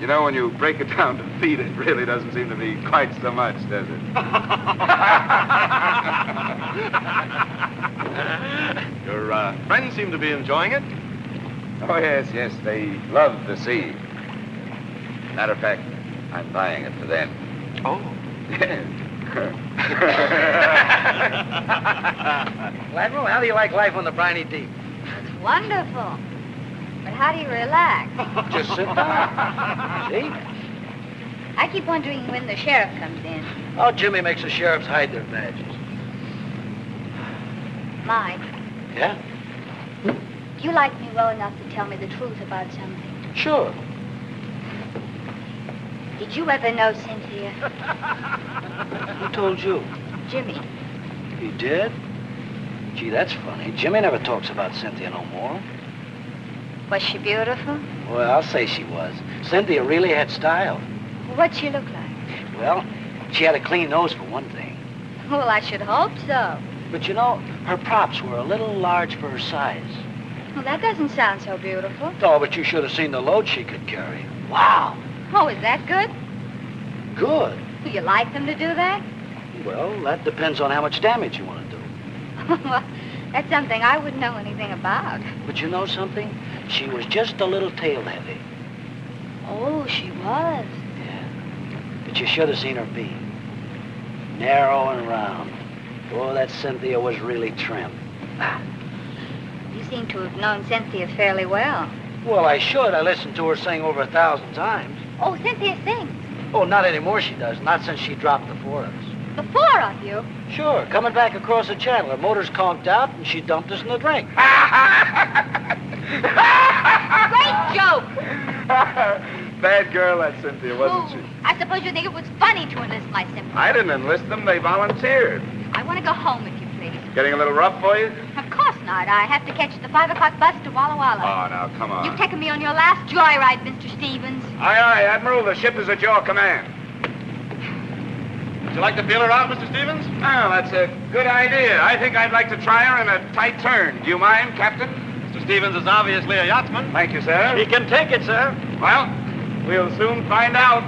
You know, when you break it down to feet, it really doesn't seem to be quite so much, does it? Your friends seem to be enjoying it. Oh, yes, they love the sea. Matter of fact, I'm buying it for them. Oh. Well, Admiral, how do you like life on the briny deep? It's wonderful. But how do you relax? Just sit down. See? I keep wondering when the sheriff comes in. Oh, Jimmy makes the sheriffs hide their badges. Mike, Yeah? do you like me well enough to tell me the truth about something? Sure. Did you ever know Cynthia? Who told you? Jimmy. You did? Gee, that's funny. Jimmy never talks about Cynthia no more. Was she beautiful? Well, I'll say she was. Cynthia really had style. What'd she look like? Well, she had a clean nose for one thing. Well, I should hope so. But you know, her props were a little large for her size. Well, that doesn't sound so beautiful. Oh, but you should have seen the load she could carry. Wow. Oh, is that good? Good. Do you like them to do that? Well, that depends on how much damage you want to do. Well, that's something I wouldn't know anything about. But you know something? She was just a little tail heavy. Oh, she was. Yeah. But you should have seen her beam. Narrow and round. Oh, that Cynthia was really trim. You seem to have known Cynthia fairly well. Well, I should. I listened to her sing over 1,000 times. Oh, Cynthia sings. Oh, not anymore she does. Not since she dropped the four of us. The four of you? Sure. Coming back across the channel. Her motor's conked out, and she dumped us in the drink. Great joke! Bad girl, that Cynthia, wasn't she? I suppose you think it was funny to enlist my sympathy. I didn't enlist them. They volunteered. I want to go home, if you please. Getting a little rough for you? Of course not. I have to catch the 5 o'clock bus to Walla Walla. Oh, now, come on. You've taken me on your last joyride, Mr. Stevens. Aye, aye, Admiral. The ship is at your command. Would you like to feel her out, Mr. Stevens? Oh, that's a good idea. I think I'd like to try her in a tight turn. Do you mind, Captain? Mr. Stevens is obviously a yachtsman. Thank you, sir. He can take it, sir. Well, we'll soon find out.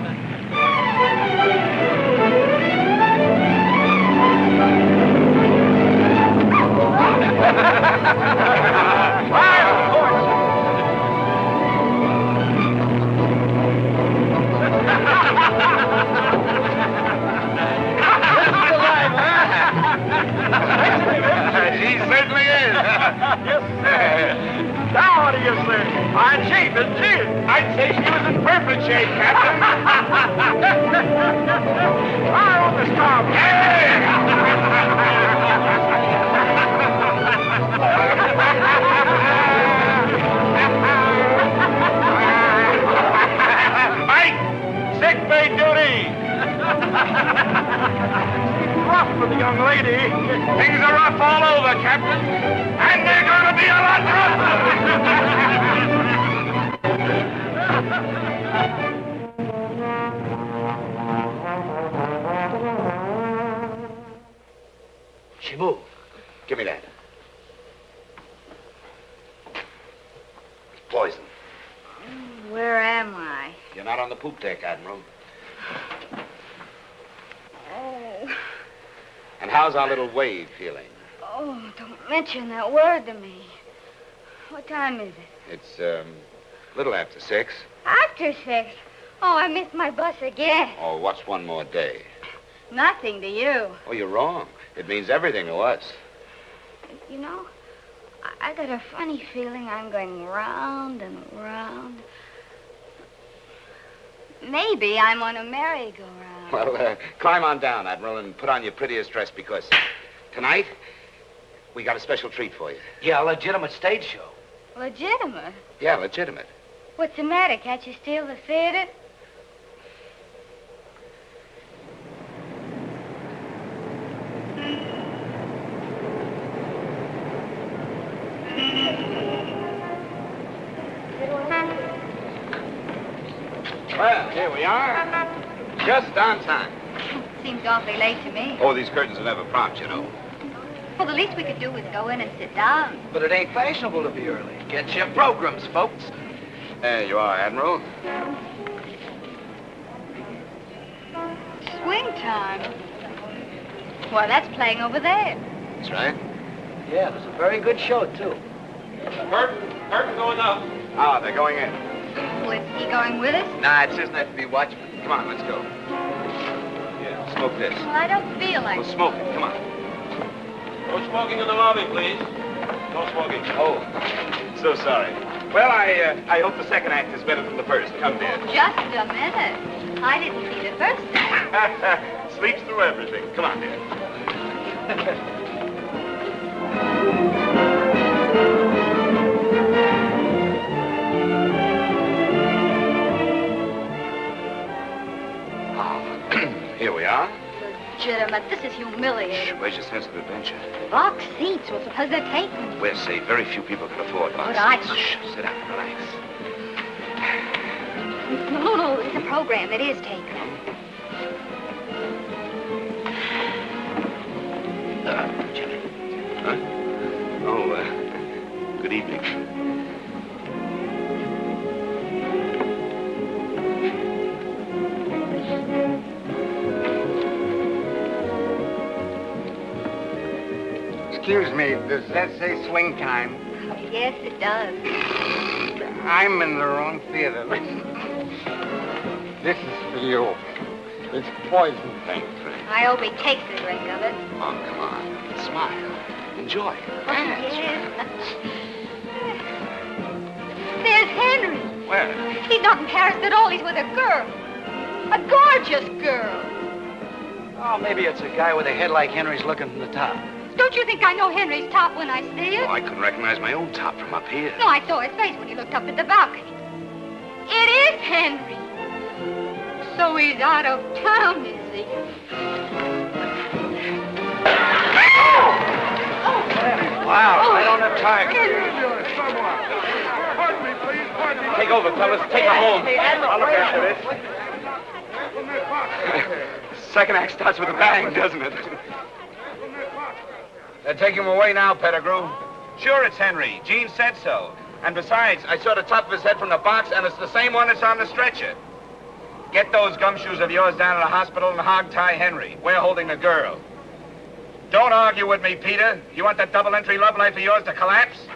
She certainly is. Yes, sir. Now, what do you say? Fine shape, isn't she? I'd say she was in perfect shape, Captain. Fire on the stop. Mike, sick bay duty. Rough for the young lady. Things are rough all over, Captain. And they're going to be a lot rougher. She moved. Give me that. It's poison. Where am I? You're not on the poop deck, Admiral. Oh. And how's our little wave feeling? Oh, don't mention that word to me. What time is it? It's, little after 6. After 6. Oh, I missed my bus again. Oh, what's one more day? Nothing to you. Oh, you're wrong. It means everything to us. You know, I got a funny feeling I'm going round and round. Maybe I'm on a merry-go-round. Well, climb on down, Admiral, and put on your prettiest dress, because tonight, we got a special treat for you. Yeah, a legitimate stage show. Legitimate? Yeah, legitimate. What's the matter? Can't you steal the theater? we are. Just on time. Seems awfully late to me. Oh, these curtains are never prompt, you know. Well, the least we could do is go in and sit down. But it ain't fashionable to be early. Get your programs, folks. There you are, Admiral. Swing time. Well, that's playing over there. That's right. Yeah, it was a very good show, too. Curtain going up. Ah, they're going in. Well, is he going with us? Nah, it's just nice to be watchman. Come on, let's go. Yeah, smoke this. Well, I don't feel like Well, smoke it. Come on. No smoking in the lobby, please. No smoking. Oh, so sorry. Well, I hope the second act is better than the first. Come, dear. Just a minute. I didn't see the first act. Sleeps through everything. Come on, dear. Here we are. Legitimate. This is humiliating. Where's your sense of adventure? Box seats. Well, suppose they're taken. We're safe. Very few people can afford box But I- seats. Shh, sit down, relax. No, it's a program. It is taken. Jimmy. Huh? Oh, good evening. Excuse me, does that say swing time? Yes, it does. I'm in the wrong theater. This is for you. It's poison. Thanks, Frank. I hope he takes a drink of it. Oh, come on. Smile. Enjoy. Oh, yes. There's Henry. Where? He's not in Paris at all. He's with a girl. A gorgeous girl. Oh, maybe it's a guy with a head like Henry's looking from the top. Don't you think I know Henry's top when I see it? Oh, I couldn't recognize my own top from up here. No, I saw his face when he looked up at the balcony. It is Henry. So he's out of town, is he? Wow, I don't have time. Pardon me, please. Pardon me. Take over, fellas. Take her home. I'll look after this. Second act starts with a bang, doesn't it? They're taking him away now, Pettigrew. Sure, it's Henry. Gene said so. And besides, I saw the top of his head from the box, and it's the same one that's on the stretcher. Get those gumshoes of yours down to the hospital and hog-tie Henry. We're holding the girl. Don't argue with me, Peter. You want that double-entry love life of yours to collapse?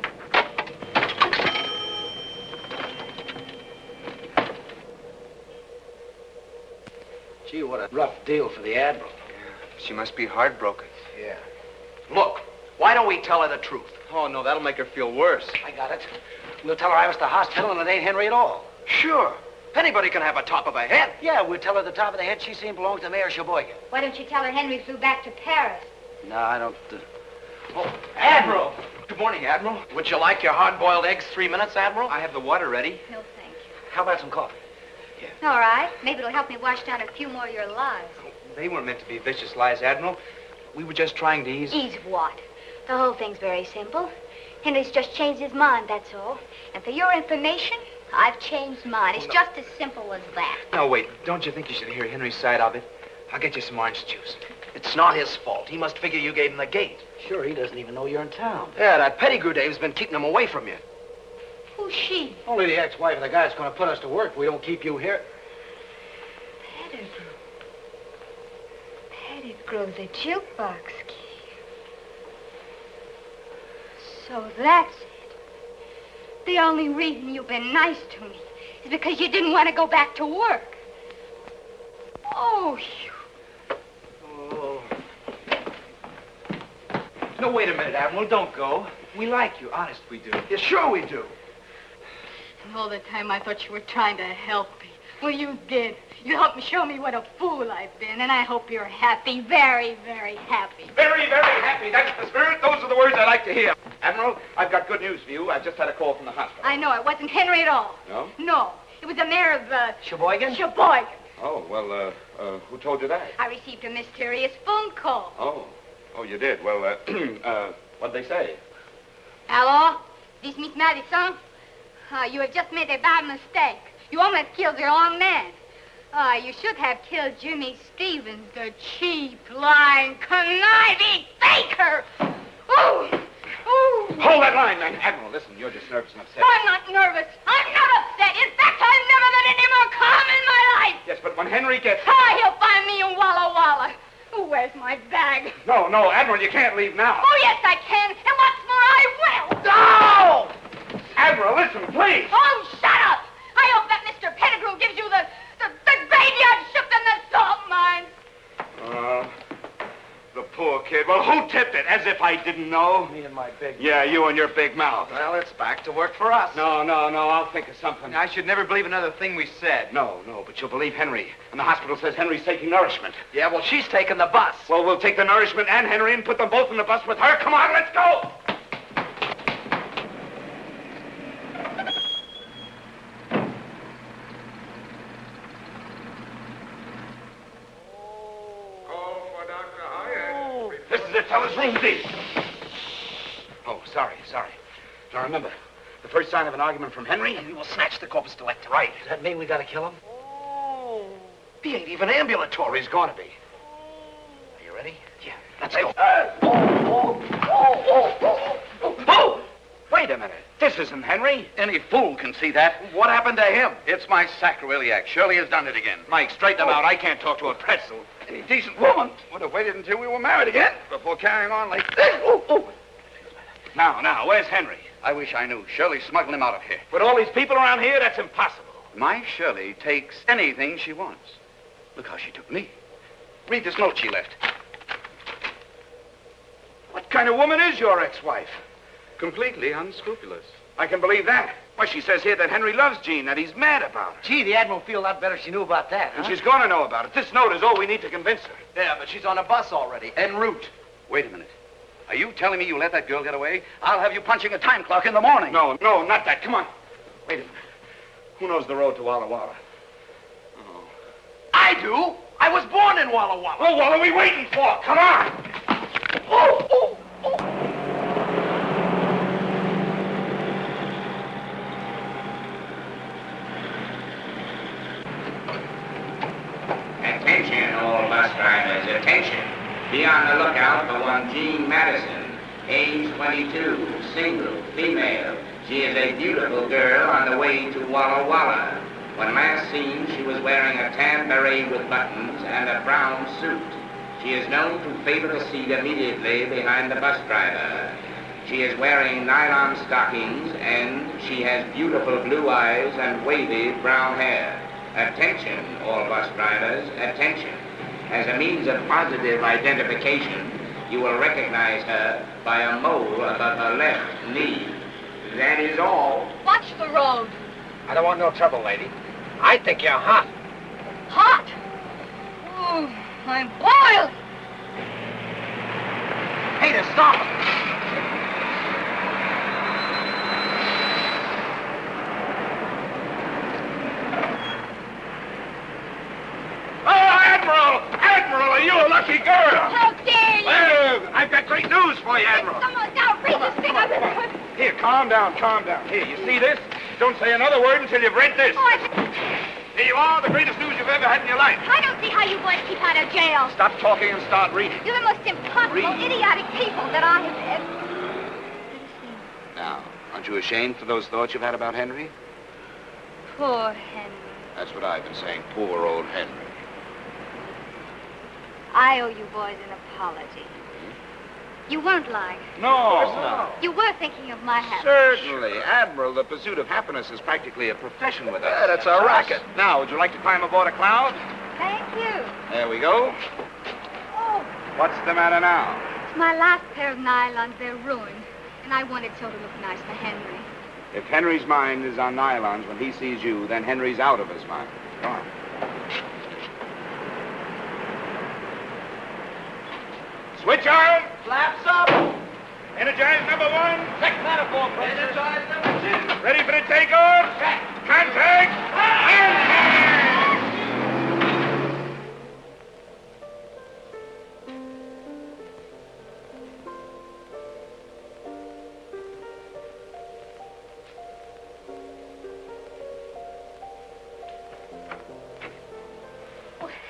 Gee, what a rough deal for the Admiral. She must be heartbroken. Yeah. Look, why don't we tell her the truth? Oh, no, that'll make her feel worse. I got it. We'll tell her I was at the hospital and it ain't Henry at all. Sure. Anybody can have a top of a head. Yeah, we'll tell her the top of the head she seen belonged to Mayor Sheboygan. Why don't you tell her Henry flew back to Paris? No, I don't... Oh, Admiral! Good morning, Admiral. Would you like your hard-boiled eggs 3 minutes, Admiral? I have the water ready. No, thank you. How about some coffee? All right. Maybe it'll help me wash down a few more of your lies. They weren't meant to be vicious lies, Admiral. We were just trying to ease... Ease what? The whole thing's very simple. Henry's just changed his mind, that's all. And for your information, I've changed mine. It's just as simple as that. No, wait. Don't you think you should hear Henry's side of it? I'll get you some orange juice. It's not his fault. He must figure you gave him the gate. Sure, he doesn't even know you're in town. Yeah, that Pettigrew Dave's been keeping him away from you. Who's she? Only the ex-wife of the guy that's going to put us to work if we don't keep you here. Pettigrew. Pettigrew, the jukebox key. So that's it. The only reason you've been nice to me is because you didn't want to go back to work. Oh, you... Oh. No, wait a minute, Admiral. Don't go. We like you. Honest, we do. Yeah, sure we do. And all the time I thought you were trying to help me. Well, you did. You helped me show me what a fool I've been, and I hope you're happy, very, very happy. Very, very happy. That's the spirit. Those are the words I like to hear. Admiral, I've got good news for you. I just had a call from the hospital. I know. It wasn't Henry at all. No? No. It was the mayor of, Sheboygan? Sheboygan. Oh, well, who told you that? I received a mysterious phone call. Oh, you did? Well, what'd they say? Hello? This Miss Madison? You have just made a bad mistake. You almost killed the wrong man. Oh, you should have killed Jimmy Stevens, the cheap, lying, conniving faker. Oh! Oh! Hold that line, man. Admiral, listen, you're just nervous and upset. I'm not nervous. I'm not upset. In fact, I've never met any more calm in my life. Yes, but when Henry gets... Ah, he'll find me in Walla Walla. Oh, where's my bag? No, Admiral, you can't leave now. Oh, yes, I can. And what's more, I will. No! Admiral, listen, please. Oh, shut up. I hope that Mr. Pettigrew gives you the graveyard shift in the salt mines. The poor kid. Well, who tipped it? As if I didn't know. Me and my big... Yeah, you and your big mouth. Well, it's back to work for us. No, I'll think of something. I should never believe another thing we said. No, but you'll believe Henry. And the hospital says Henry's taking nourishment. Yeah, well, she's taking the bus. Well, we'll take the nourishment and Henry and put them both in the bus with her. Come on, let's go! This is it, fellas. Room D. Oh, sorry. Now remember, the first sign of an argument from Henry, We will snatch the corpus delicti. right. Does that mean we gotta kill him? He ain't even ambulatory. He's gonna be. Are you ready? Yeah, let's go. Oh! Wait a minute. This isn't Henry. Any fool can see that. What happened to him? It's my sacroiliac. Shirley has done it again. Mike, straighten him out. I can't talk to a pretzel. Any decent woman would have waited until we were married again before carrying on like this. Now, where's Henry? I wish I knew. Shirley's smuggling him out of here. With all these people around here, that's impossible. My Shirley takes anything she wants. Look how she took me. Read this note she left. What kind of woman is your ex-wife? Completely unscrupulous. I can believe that. Why, she says here that Henry loves Jean, that he's mad about her. Gee, the Admiral would feel a lot better if she knew about that, huh? And she's going to know about it. This note is all we need to convince her. Yeah, but she's on a bus already, en route. Wait a minute. Are you telling me you let that girl get away? I'll have you punching a time clock in the morning. No, not that. Come on. Wait a minute. Who knows the road to Walla Walla? Oh. I do. I was born in Walla Walla. Well, what are we waiting for? Come on. Attention, all bus drivers, attention. Be on the lookout for one Jean Madison, age 22, single, female. She is a beautiful girl on the way to Walla Walla. When last seen, she was wearing a tan beret with buttons and a brown suit. She is known to favor the seat immediately behind the bus driver. She is wearing nylon stockings and she has beautiful blue eyes and wavy brown hair. Attention, all bus drivers, attention. As a means of positive identification, you will recognize her by a mole above her left knee. That is all. Watch the road. I don't want no trouble, lady. I think you're hot. Hot. Ooh, I'm boiled. Peter, stop! Admiral, are you a lucky girl? How dare you! Well, I've got great news for you, Admiral. It's the most outrageous thing I've ever heard. Here, calm down. Here, you see this? Don't say another word until you've read this. Here you are, the greatest news you've ever had in your life. I don't see how you boys keep out of jail. Stop talking and start reading. You're the most impossible, idiotic people that I have ever seen. Now, aren't you ashamed for those thoughts you've had about Henry? Poor Henry. That's what I've been saying. Poor old Henry. I owe you boys an apology. You weren't lying. No. You were thinking of my happiness. Certainly. Admiral, the pursuit of happiness is practically a profession with us. Yeah, that's our racket. Now, would you like to climb aboard a cloud? Thank you. There we go. Oh, What's the matter now? it's my last pair of nylons. They're ruined. And I wanted so to look nice for Henry. If Henry's mind is on nylons when he sees you, then Henry's out of his mind. Come on. Switch on! Flaps up. Energize number 1. Check manifold pressure. Energize number 2. Ready for the takeoff? Check. Contact!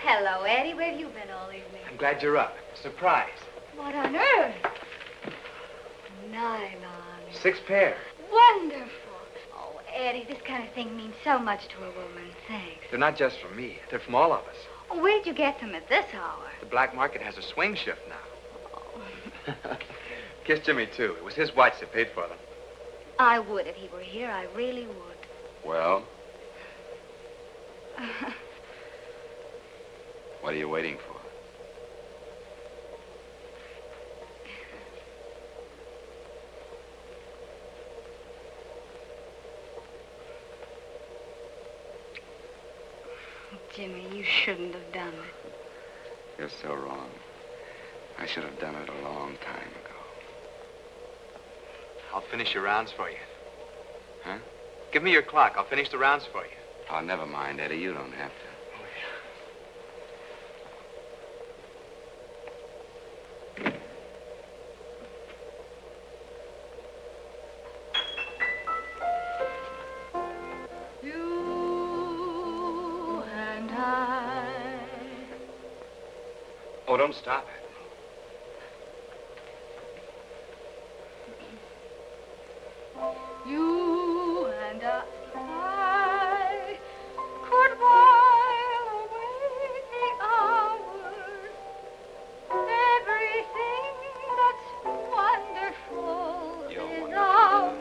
Hello, Eddie. Where have you been all evening? I'm glad you're up. Surprise. What on earth? Nylon. 6 pair. Wonderful. Oh, Eddie, this kind of thing means so much to a woman. Thanks. They're not just from me. They're from all of us. Oh, where'd you get them at this hour? The black market has a swing shift now. Kiss Jimmy, too. It was his watch that paid for them. I would if he were here. I really would. Well? What are you waiting for? Jimmy, you shouldn't have done it. You're so wrong. I should have done it a long time ago. I'll finish your rounds for you. Huh? Give me your clock. I'll finish the rounds for you. Oh, never mind, Eddie. You don't have to. You and I. Oh, don't stop it. You and I could while away the hours. Everything that's wonderful is ours.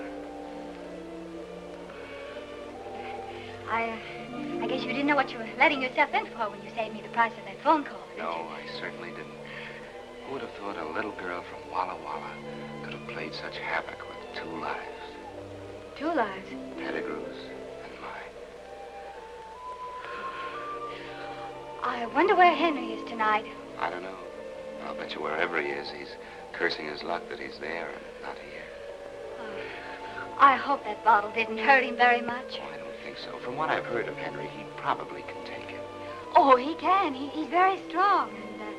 I guess you didn't know what you were letting yourself in for when you saved me the price of that phone call. No, I certainly didn't. Who would have thought a little girl from Walla Walla could have played such havoc with 2 lives? 2 lives. Pettigrew's and mine. I wonder where Henry is tonight. I don't know. I'll bet you wherever he is, he's cursing his luck that he's there and not here. I hope that bottle didn't hurt him very much. Oh, I don't think so. From what I've heard of Henry, he probably can take it. Oh, he can. He's very strong and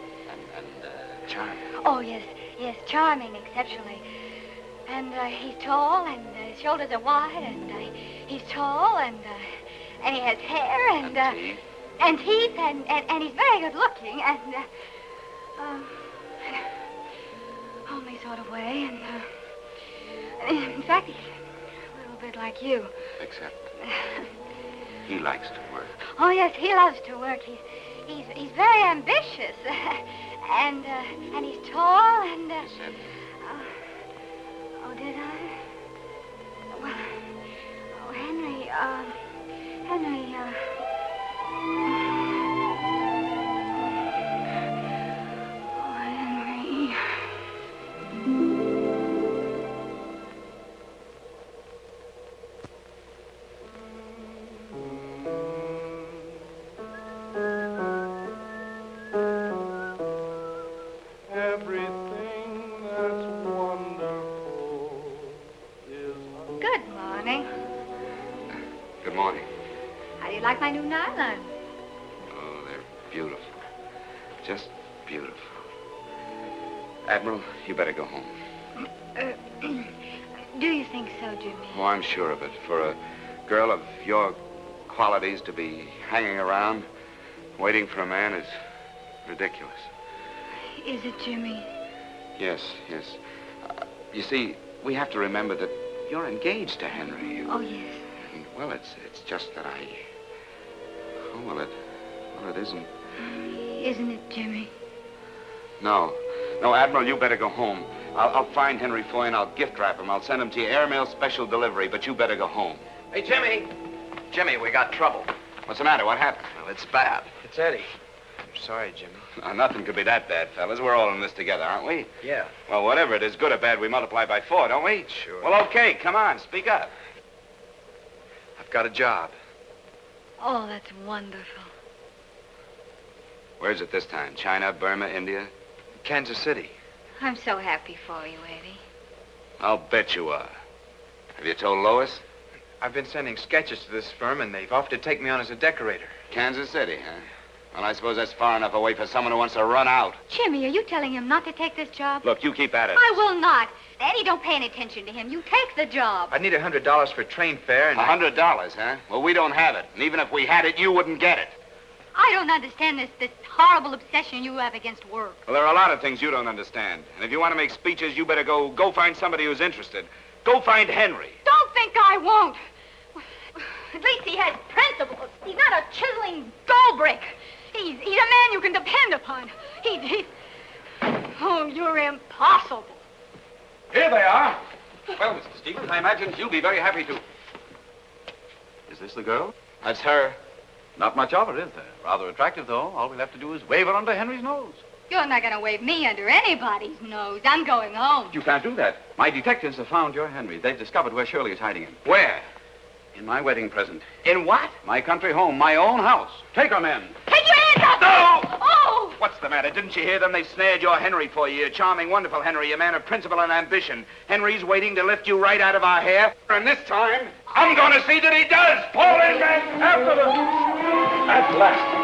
charming. Oh, yes, charming, exceptionally. And he's tall, and his shoulders are wide, and he's tall, and he has hair, and teeth. And teeth, and he's very good looking, and homely sort of way, and in fact, he's a little bit like you. Except he likes to work. Oh, yes, he loves to work. He's very ambitious, and he's tall, and You said oh, did I? Well, oh, Henry, Good morning. Good morning. How do you like my new nylon? Oh, they're beautiful. Just beautiful. Admiral, you better go home. Do you think so, Jimmy? Oh, I'm sure of it. For a girl of your qualities to be hanging around, waiting for a man is ridiculous. Is it, Jimmy? Yes. You see, we have to remember that you're engaged to Henry. Oh, yes. Well, it's just that I... Oh, well, it isn't. Isn't it, Jimmy? No, Admiral, you better go home. I'll find Henry Foy and I'll gift wrap him. I'll send him to you airmail special delivery, but you better go home. Hey, Jimmy. Jimmy, we got trouble. What's the matter? What happened? Well, it's bad. It's Eddie. I'm sorry, Jimmy. Nothing could be that bad, fellas. We're all in this together, aren't we? Yeah. Well, whatever it is, good or bad, we multiply by 4, don't we? Sure. Well, okay, come on, speak up. I've got a job. Oh, that's wonderful. Where's it this time? China, Burma, India? Kansas City. I'm so happy for you, Eddie. I'll bet you are. Have you told Lois? I've been sending sketches to this firm, and they've offered to take me on as a decorator. Kansas City, huh? Well, I suppose that's far enough away for someone who wants to run out. Jimmy, are you telling him not to take this job? Look, you keep at it. I will not. Eddie, don't pay any attention to him. You take the job. I'd need $100 for train fare, and $100, huh? Well, we don't have it. And even if we had it, you wouldn't get it. I don't understand this horrible obsession you have against work. Well, there are a lot of things you don't understand. And if you want to make speeches, you better go find somebody who's interested. Go find Henry. Don't think I won't. At least he has principles. He's not a chiseling gold brick. He's a man you can depend upon. He's... Oh, you're impossible. Here they are. Well, Mr. Stevens, I imagine you'll be very happy to... Is this the girl? That's her. Not much of her, is there? Rather attractive, though. All we'll have to do is wave her under Henry's nose. You're not going to wave me under anybody's nose. I'm going home. You can't do that. My detectives have found your Henry. They've discovered where Shirley is hiding him. Where? In my wedding present. In what? My country home, my own house. Take her, men. Take your hands up! No! Oh! What's the matter? Didn't you hear them? They've snared your Henry for you. A charming, wonderful Henry, a man of principle and ambition. Henry's waiting to lift you right out of our hair. And this time, I'm going to see that he does. Fall in, men. After them. At last.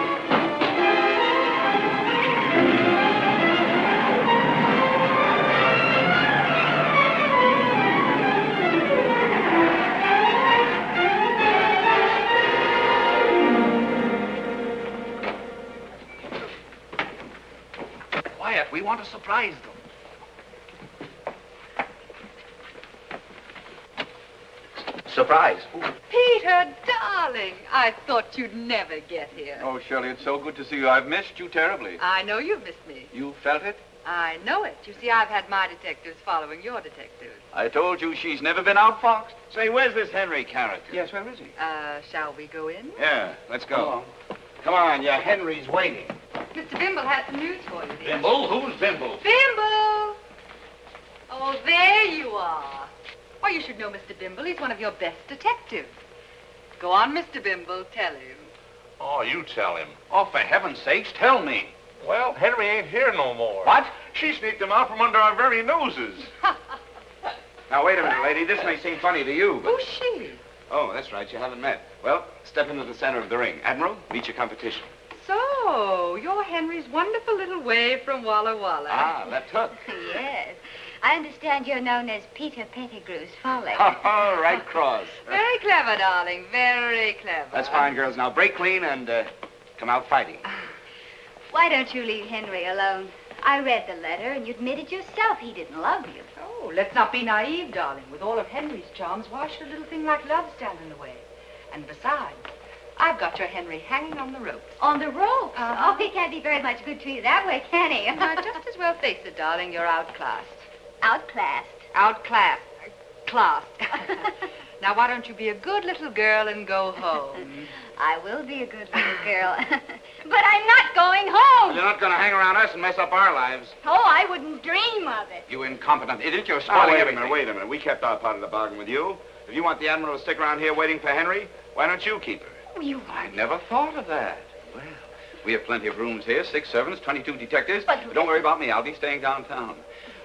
We want to surprise them. Surprise? Peter, darling, I thought you'd never get here. Oh, Shirley, it's so good to see you. I've missed you terribly. I know you've missed me. You felt it? I know it. You see, I've had my detectives following your detectives. I told you she's never been outfoxed. Say, where's this Henry character? Yes, where is he? Shall we go in? Yeah, let's go. Come on, your Henry's waiting. Mr. Bimble has some news for you, dear. Bimble? Who's Bimble? Bimble! Oh, there you are. Why, you should know Mr. Bimble. He's one of your best detectives. Go on, Mr. Bimble. Tell him. Oh, you tell him. Oh, for heaven's sakes, tell me. Well, Henry ain't here no more. What? She sneaked him out from under our very noses. Now, wait a minute, lady. This may seem funny to you, but... Who's she? Oh, that's right. You haven't met. Well, step into the center of the ring. Admiral, meet your competition. So, you're Henry's wonderful little wave from Walla Walla. Ah, left hook. Yes. I understand you're known as Peter Pettigrew's Folly. Oh, right cross. Very clever, darling. Very clever. That's fine, girls. Now, break clean and come out fighting. Why don't you leave Henry alone? I read the letter, and you admitted yourself he didn't love you. Oh, let's not be naive, darling. With all of Henry's charms, why should a little thing like love stand in the way? And besides, I've got your Henry hanging on the ropes. On the ropes? Uh-huh. Oh, he can't be very much good to you that way, can he? Just as well face it, darling. You're outclassed. Outclassed? Outclassed. Classed. Now, why don't you be a good little girl and go home? I will be a good little girl. But I'm not going home. You're not going to hang around us and mess up our lives. Oh, I wouldn't dream of it. You incompetent idiot. You're Oh, spoiling wait a everything. minute, wait a minute. We kept our part of the bargain with you. If you want the Admiral to stick around here waiting for Henry, why don't you keep her? I never thought of that. Well, we have plenty of rooms here. 6 servants, 22 detectives. But don't worry about me. I'll be staying downtown.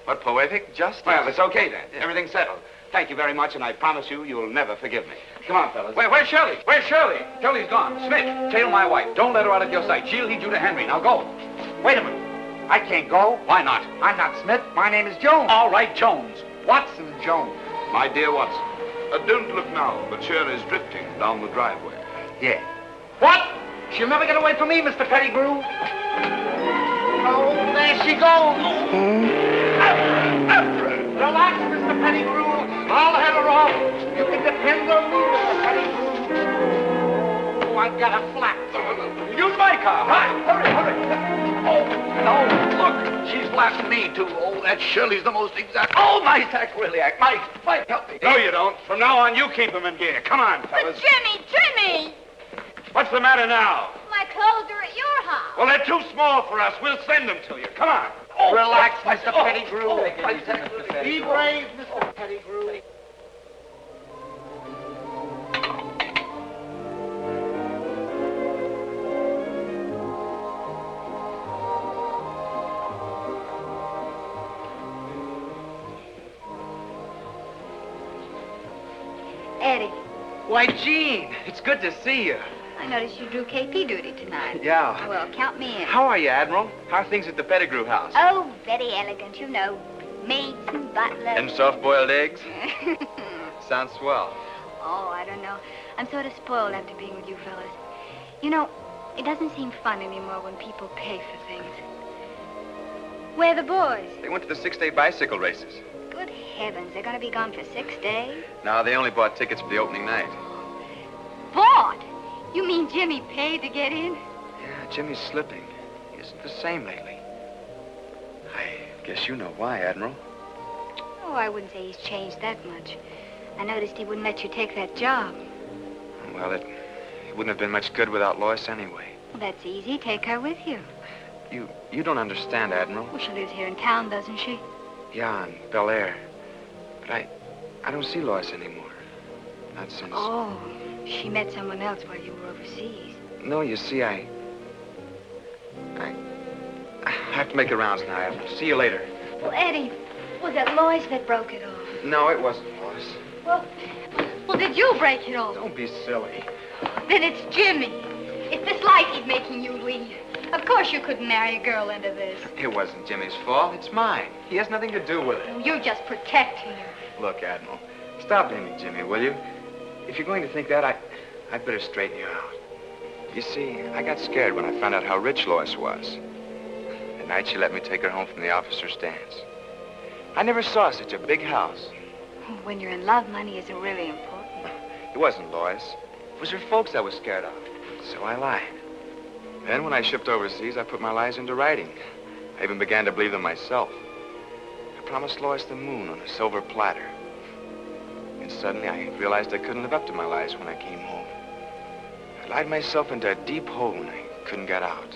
What poetic justice. Well, it's okay then. Everything's settled. Thank you very much, and I promise you, you'll never forgive me. Come on, fellas. Where's Shirley? Where's Shirley? Shirley's gone. Smith, tail my wife. Don't let her out of your sight. She'll lead you to Henry. Now go. Wait a minute. I can't go. Why not? I'm not Smith. My name is Jones. All right, Jones. Watson Jones. My dear Watson, don't look now, but Shirley's drifting down the driveway. Yeah. What? She'll never get away from me, Mr. Pettigrew. Oh, there she goes. Relax, Mr. Pettigrew. I'll head her off. You can depend on me, Mr. Pettigrew. Oh, I've got a flat. Use my car. Hurry, hurry. Oh, no, look. She's blasting me, too. Oh, that Shirley's the most exact. Oh, my sacrilege. Mike, help me. No, you don't. From now on, you keep him in gear. Come on, fellas. Jimmy! What's the matter now? My clothes are at your house. Well, they're too small for us. We'll send them to you. Come on. Oh, relax, Mr. Pettigrew. Oh, Be brave, Mr. Pettigrew. Eddie, Why, Jean, it's good to see you. I noticed you drew KP duty tonight. Yeah. Well, count me in. How are you, Admiral? How are things at the Pettigrew house? Oh, very elegant, you know. Maids and butlers. And soft-boiled eggs? Sounds swell. Oh, I don't know. I'm sort of spoiled after being with you fellas. You know, It doesn't seem fun anymore when people pay for things. Where are the boys? They went to the 6-day bicycle races. Good heavens, they're going to be gone for 6 days? No, they only bought tickets for the opening night. Bought? You mean Jimmy paid to get in? Yeah, Jimmy's slipping. He isn't the same lately. I guess you know why, Admiral. Oh, I wouldn't say he's changed that much. I noticed he wouldn't let you take that job. Well, it wouldn't have been much good without Lois anyway. Well, that's easy. Take her with you. You don't understand, Admiral. Well, she lives here in town, doesn't she? Yeah, in Bel Air. But I don't see Lois anymore. Not since... Oh, she met someone else while you were overseas. No, you see, I have to make the rounds now, Admiral. See you later. Well, Eddie, was it Lois that broke it off? No, it wasn't Lois. Well, did you break it off? Don't be silly. Then it's Jimmy. It's this life he's making you lead. Of course you couldn't marry a girl into this. It wasn't Jimmy's fault. It's mine. He has nothing to do with it. Oh, you're just protecting her. Look, Admiral, stop blaming Jimmy, will you? If you're going to think that, I'd better straighten you out. You see, I got scared when I found out how rich Lois was. At night, she let me take her home from the officer's dance. I never saw such a big house. When you're in love, money isn't really important. It wasn't Lois. It was her folks I was scared of. So I lied. Then, when I shipped overseas, I put my lies into writing. I even began to believe them myself. I promised Lois the moon on a silver platter. And suddenly, I realized I couldn't live up to my lies when I came home. I lied myself into a deep hole and I couldn't get out.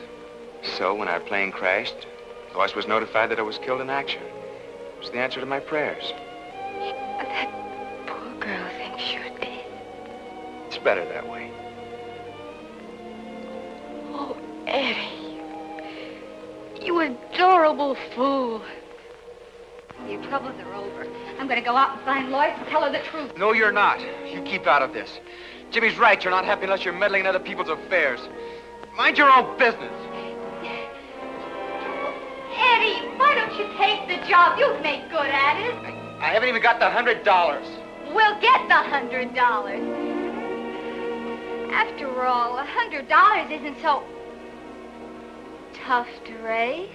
So, when our plane crashed, Lois was notified that I was killed in action. It was the answer to my prayers. That poor girl thinks you're dead. It's better that way. Oh, Eddie. You adorable fool. Your troubles are over. I'm going to go out and find Lois and tell her the truth. No, you're not. You keep out of this. Jimmy's right. You're not happy unless you're meddling in other people's affairs. Mind your own business. Eddie, why don't you take the job? You've made good at it. I haven't even got the $100. We'll get the $100. After all, $100 isn't so tough to raise,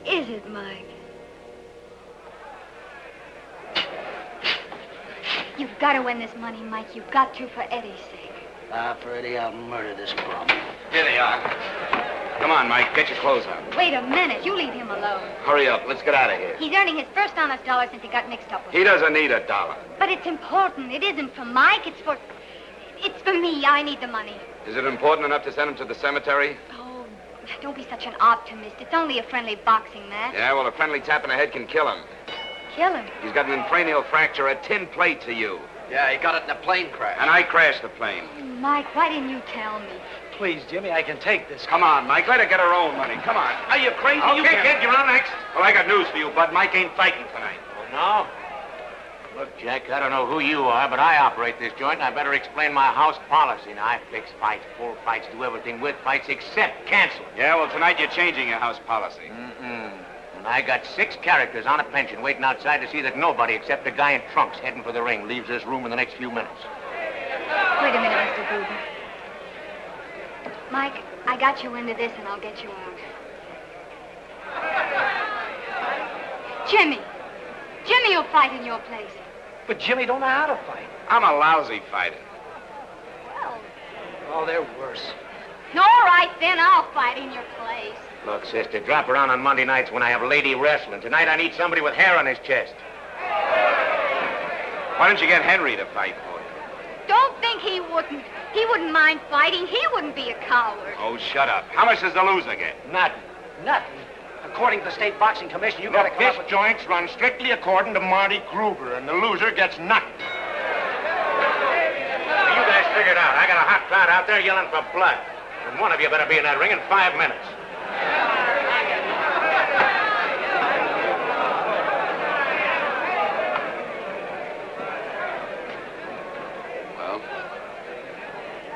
is it, Mike? You've got to win this money, Mike. You've got to for Eddie's sake. For Eddie, I'll murder this bum. Here they are. Come on, Mike. Get your clothes on. Wait a minute. You leave him alone. Hurry up. Let's get out of here. He's earning his first honest dollar since he got mixed up with He doesn't need $1. But it's important. It isn't for Mike. It's for me. I need the money. Is it important enough to send him to the cemetery? Oh, don't be such an optimist. It's only a friendly boxing match. Yeah, well, a friendly tap in the head can kill him. Kill him? He's got an cranial fracture, a tin plate to you. Yeah, he got it in a plane crash. And I crashed the plane. Mike, why didn't you tell me? Please, Jimmy, I can take this. Come on, Mike. Let her get her own money. Come on. Are you crazy? Okay, kid, you're on next. Well, I got news for you, Bud. Mike ain't fighting tonight. Oh, no? Look, Jack, I don't know who you are, but I operate this joint, and I better explain my house policy. Now, I fix fights, full fights, do everything with fights except cancel. Yeah, well, tonight you're changing your house policy. And I got 6 characters on a pension waiting outside to see that nobody except the guy in trunks heading for the ring leaves this room in the next few minutes. Wait a minute, Mr. Gooden. Mike, I got you into this, and I'll get you out. Jimmy. Jimmy will fight in your place. But Jimmy don't know how to fight. I'm a lousy fighter. Well... Oh, they're worse. All right, then. I'll fight in your place. Look, sister, drop around on Monday nights when I have lady wrestling. Tonight I need somebody with hair on his chest. Why don't you get Henry to fight for you? Don't think he wouldn't. He wouldn't mind fighting. He wouldn't be a coward. Oh, shut up. How much does the loser get? Nothing. Nothing. According to the State Boxing Commission, you gotta come This up with... joint's run strictly according to Marty Kruger, and the loser gets nothing. You guys figure it out. I got a hot crowd out there yelling for blood. And one of you better be in that ring in 5 minutes. Well,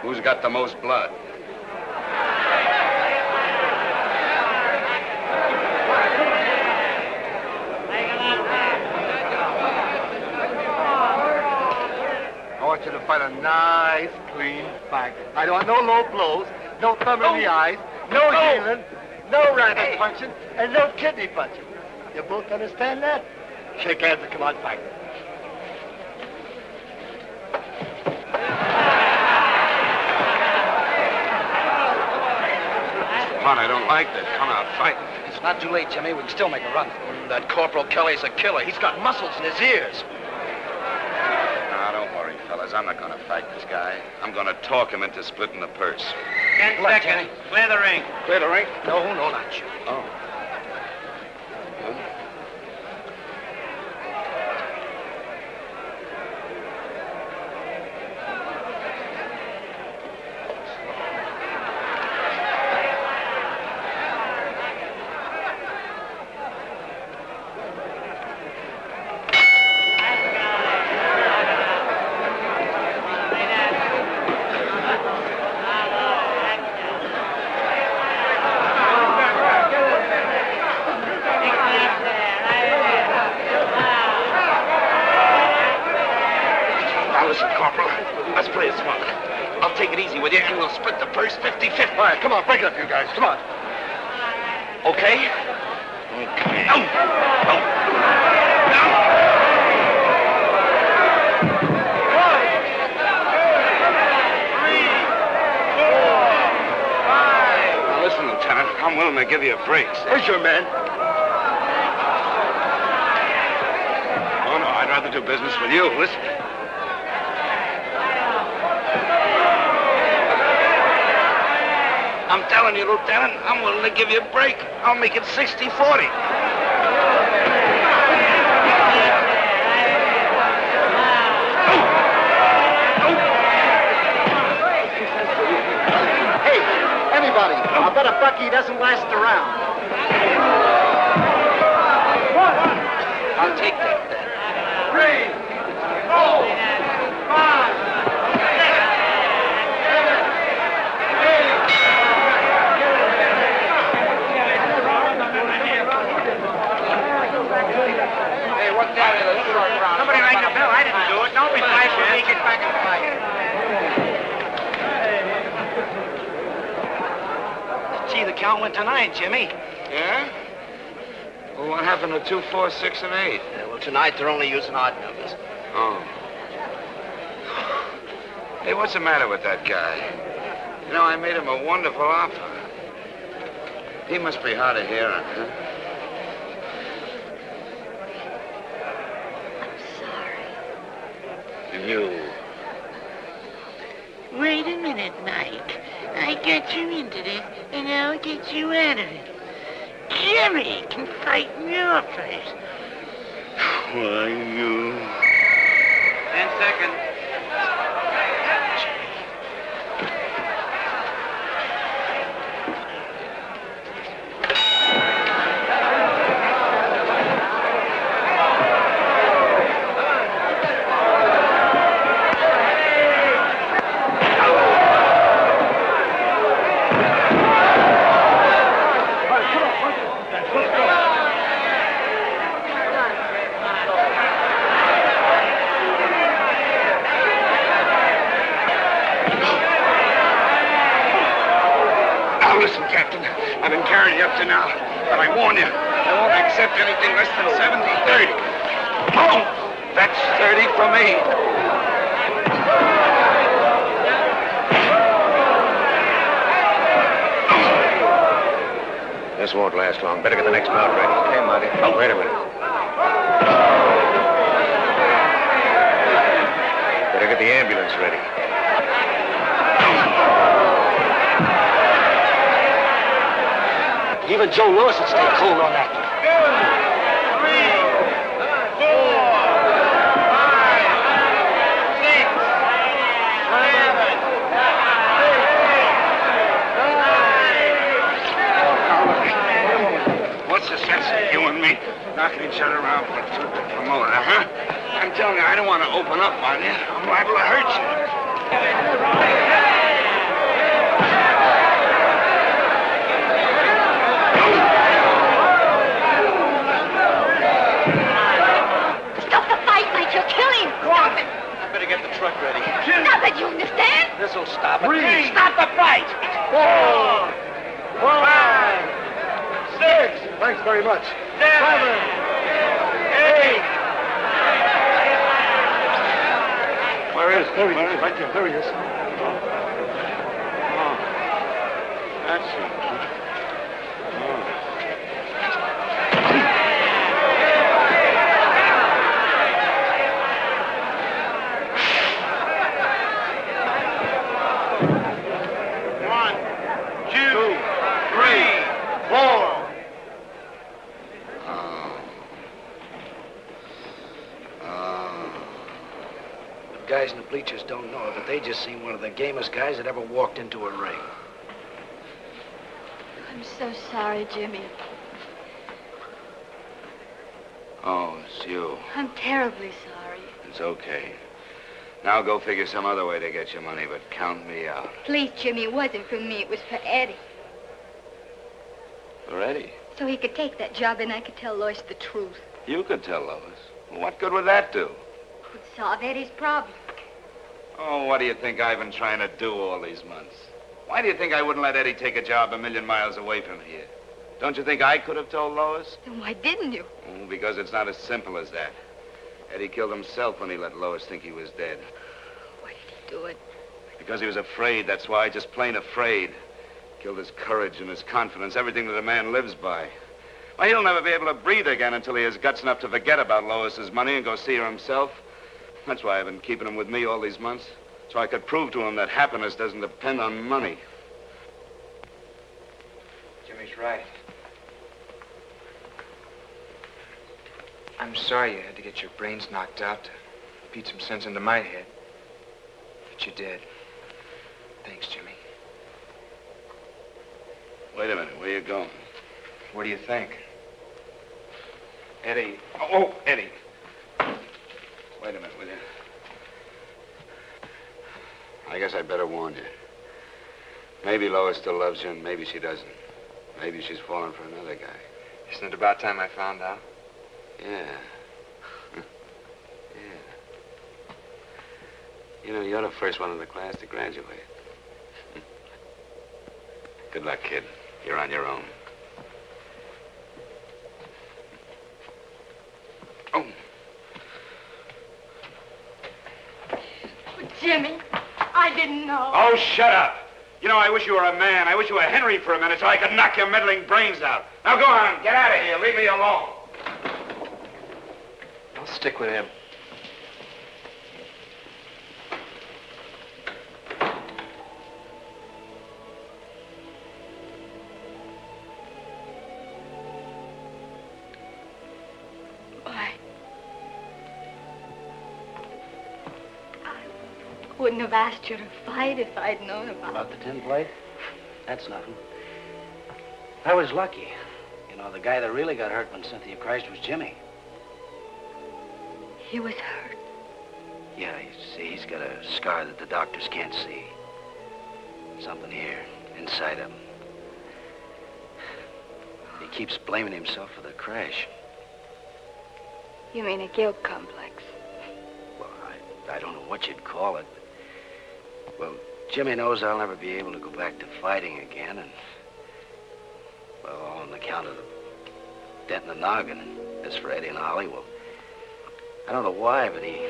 who's got the most blood? I want you to fight a nice, clean fight. I don't want no low blows, no thumb in the eyes, no healing, no rabbit punching, and no kidney punching. You both understand that? Shake hands and come on, fight. Come on, I don't like this. Come out, fight. It's not too late, Jimmy. We can still make a run. That Corporal Kelly's a killer. He's got muscles in his ears. Now, don't worry, fellas. I'm not going to fight this guy. I'm going to talk him into splitting the purse. 10 seconds. Clear the ring. Clear the ring? No, not you. Oh. All right, come on, break it up, you guys. Come on. Okay? Okay. Now, listen, Lieutenant, I'm willing to give you a break. Where's your man? Oh, no, I'd rather do business with you. Listen. I'm telling you, Lieutenant, I'm willing to give you a break. I'll make it 60-40. Hey, anybody, I bet a Bucky doesn't last around. I'll take that then. 3, 4, 5, 6, 7, 8. Hey, what's that in the short round? Somebody rang the bell. I didn't do it. Don't be flash when we get back and fight. Gee, the count went to 9, Jimmy. Yeah? Well, what happened to 2, 4, 6, and 8? Yeah, well, tonight they're only using odd numbers. Oh. Hey, what's the matter with that guy? You know, I made him a wonderful offer. He must be hard of hearing, huh? You. Wait a minute, Mike. I got you into this, and I'll get you out of it. Jimmy can fight in your place. Why, you... 10 seconds. Listen, Captain, I've been carrying you up to now, but I warn you, I won't accept anything less than 70-30. Oh, that's 30 for me. This won't last long. Better get the next mount ready. Okay, Marty. Oh, wait a minute. Better get the ambulance ready. Even Joe Lewis would stay cool on that. 3, 4, 5, 6, 7, 8. What's the sense of you and me knocking each other around for a promoter, huh? I'm telling you, I don't want to open up on you. I'm liable to hurt you. You're killing. Stop it. I better get the truck ready. Stop it, you understand? This'll stop it. Breathe. Stop the fight! Four. Thanks very much. 7, 8. Where is? There he is, right there. There he is. That's it. Guys in the bleachers don't know it, but they just seen one of the gamest guys that ever walked into a ring. I'm so sorry, Jimmy. Oh, it's you. I'm terribly sorry. It's okay. Now go figure some other way to get your money, but count me out. Please, Jimmy, it wasn't for me. It was for Eddie. For Eddie? So he could take that job and I could tell Lois the truth. You could tell Lois. Well, what good would that do? It would solve Eddie's problem. Oh, what do you think I've been trying to do all these months? Why do you think I wouldn't let Eddie take a job a million miles away from here? Don't you think I could have told Lois? Then why didn't you? Oh, because it's not as simple as that. Eddie killed himself when he let Lois think he was dead. Why did he do it? Because he was afraid, that's why, just plain afraid. Killed his courage and his confidence, everything that a man lives by. Why, he'll never be able to breathe again until he has guts enough to forget about Lois's money and go see her himself. That's why I've been keeping him with me all these months. So I could prove to him that happiness doesn't depend on money. Jimmy's right. I'm sorry you had to get your brains knocked out to beat some sense into my head. But you did. Thanks, Jimmy. Wait a minute, where you going? What do you think? Eddie. Oh, Eddie. Wait a minute, will you? I guess I'd better warn you. Maybe Lois still loves you, and maybe she doesn't. Maybe she's fallen for another guy. Isn't it about time I found out? Yeah. Yeah. You know, you're the first one in the class to graduate. Good luck, kid. You're on your own. Oh. Jimmy, I didn't know. Oh, shut up. You know, I wish you were a man. I wish you were Henry for a minute so I could knock your meddling brains out. Now go on, get out of here. Leave me alone. I'll stick with him. Why? I wouldn't have asked you to fight if I'd known About the tin plate? That's nothing. I was lucky. You know, the guy that really got hurt when Cynthia crashed was Jimmy. He was hurt. Yeah, you see, he's got a scar that the doctors can't see. Something here, inside him. He keeps blaming himself for the crash. You mean a guilt complex? Well, I don't know what you'd call it. Well, Jimmy knows I'll never be able to go back to fighting again, and, well, all on account of the dent in the noggin. As for Eddie and Ollie, well, I don't know why, but he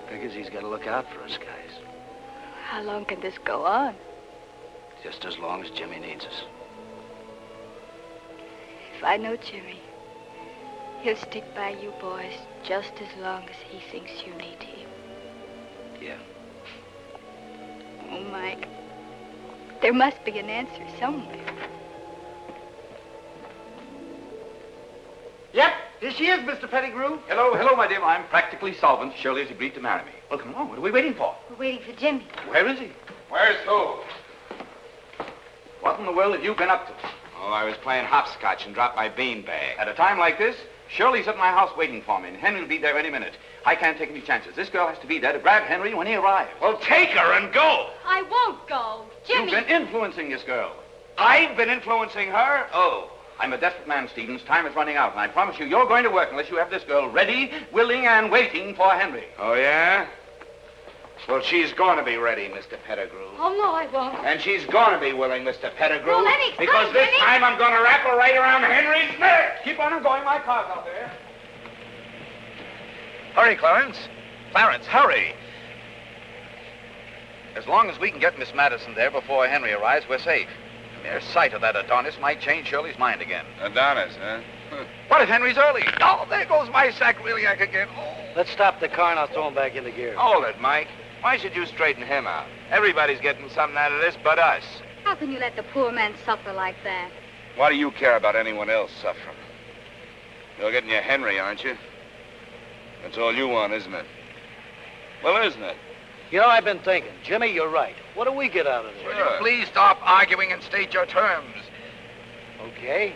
figures he's got to look out for us guys. How long can this go on? Just as long as Jimmy needs us. If I know Jimmy, he'll stick by you boys just as long as he thinks you need him. Yeah. Oh, Mike, there must be an answer somewhere. Yep, here she is, Mr. Pettigrew. Hello, my dear. I'm practically solvent. Shirley has agreed to marry me. Well, come on. What are we waiting for? We're waiting for Jimmy. Where is he? Where's who? What in the world have you been up to? Oh, I was playing hopscotch and dropped my beanbag. At a time like this, Shirley's at my house waiting for me, and Henry will be there any minute. I can't take any chances. This girl has to be there to grab Henry when he arrives. Well, take her and go. I won't go. Jimmy. You've been influencing this girl. I've been influencing her? Oh, I'm a desperate man, Stevens. Time is running out, and I promise you're going to work unless you have this girl ready, willing, and waiting for Henry. Oh, yeah? Well, she's going to be ready, Mr. Pettigrew. Oh, no, I won't. And she's going to be willing, Mr. Pettigrew. No, let me explain, because this Jimmy. time I'm going to wrap her right around Henry's neck. Keep on going. My car's out there. Hurry, Clarence. Clarence, hurry. As long as we can get Miss Madison there before Henry arrives, we're safe. The mere sight of that Adonis might change Shirley's mind again. Adonis, huh? What if Henry's early? Oh, there goes my sacroiliac again. Oh. Let's stop the car and I'll throw him back into gear. Hold it, Mike. Why should you straighten him out? Everybody's getting something out of this but us. How can you let the poor man suffer like that? Why do you care about anyone else suffering? You're getting your Henry, aren't you? That's all you want, isn't it? Well, isn't it? You know, I've been thinking. Jimmy, you're right. What do we get out of this? Will you please stop arguing and state your terms? Okay.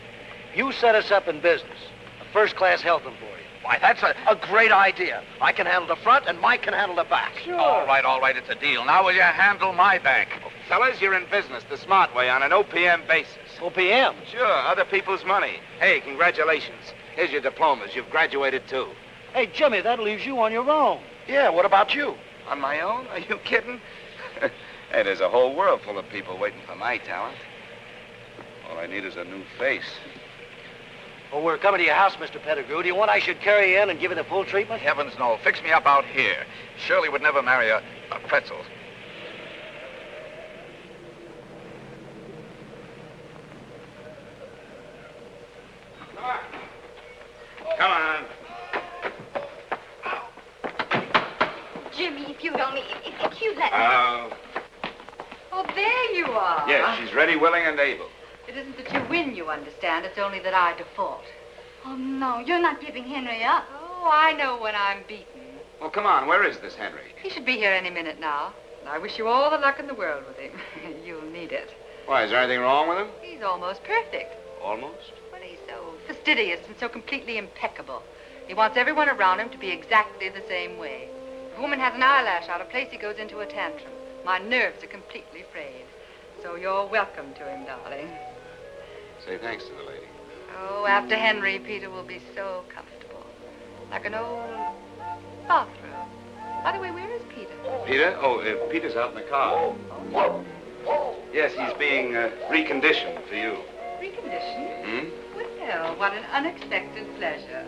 You set us up in business. A first-class health emporium. Why, that's a great idea. I can handle the front and Mike can handle the back. Sure. All right, it's a deal. Now will you handle my bank? Fellas, you're in business the smart way on an OPM basis. OPM? Sure, other people's money. Hey, congratulations. Here's your diplomas. You've graduated, too. Hey, Jimmy, that leaves you on your own. Yeah, what about you? On my own? Are you kidding? Hey, there's a whole world full of people waiting for my talent. All I need is a new face. Well, we're coming to your house, Mr. Pettigrew. Do you want I should carry you in and give you the full treatment? Heavens, no. Fix me up out here. Shirley would never marry a pretzel. Come on. Jimmy, if you'd only, if you'd let me. Oh, there you are. Yes, she's ready, willing, and able. It isn't that you win, you understand. It's only that I default. Oh, no, you're not giving Henry up. Oh, I know when I'm beaten. Well, come on. Where is this Henry? He should be here any minute now. I wish you all the luck in the world with him. You'll need it. Why, is there anything wrong with him? He's almost perfect. Almost? Well, he's so fastidious and so completely impeccable. He wants everyone around him to be exactly the same way. If a woman has an eyelash out of place, he goes into a tantrum. My nerves are completely frayed. So you're welcome to him, darling. Say thanks to the lady. Oh, after Henry, Peter will be so comfortable. Like an old bathroom. By the way, where is Peter? Peter? Oh, Peter's out in the car. Yes, he's being reconditioned for you. Reconditioned? Hmm? Well, what an unexpected pleasure.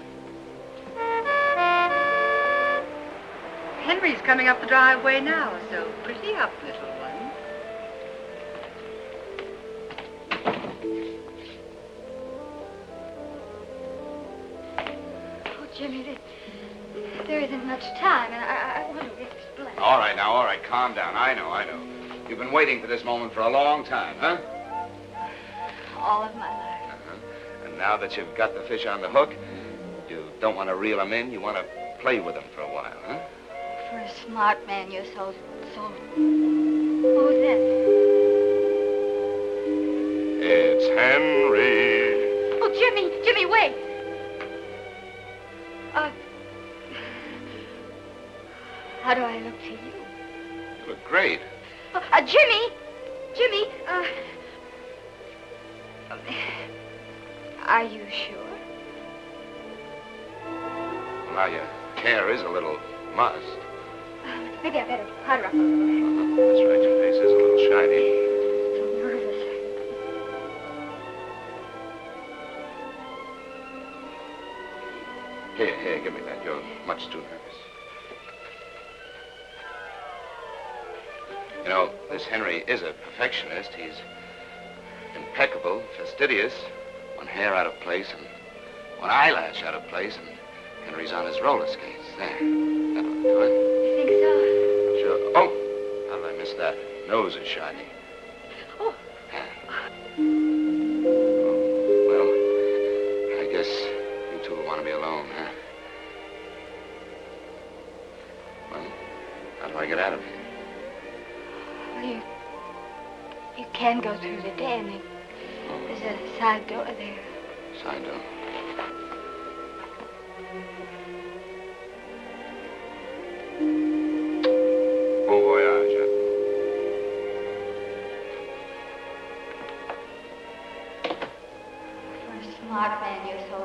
Henry's coming up the driveway now, so pretty up, little one. Oh, Jimmy, there isn't much time, and I want to explain. All right, now, all right. Calm down. I know. You've been waiting for this moment for a long time, huh? All of my life. And now that you've got the fish on the hook, you don't want to reel them in. You want to play with them for a while, huh? For a smart man, you're so... Who's that? It's Henry. Oh, Jimmy, wait. How do I look to you? You look great. Jimmy, are you sure? Well, now, your hair is a little mussed. Maybe I better powder up a little. That's right, your face is a little shiny. So nervous. Here, give me that. You're much too nervous. You know, this Henry is a perfectionist. He's impeccable, fastidious, one hair out of place and one eyelash out of place, and Henry's on his roller skates. There. That ought to do it. You think so? Sure. Oh, how did I miss that? Nose is shiny. Oh. Well, I guess you two will want to be alone, huh? Well, how do I get out of here? Well, you can go through the den. There's a side door there. Side door. Bon voyage. For a smart man, you're so...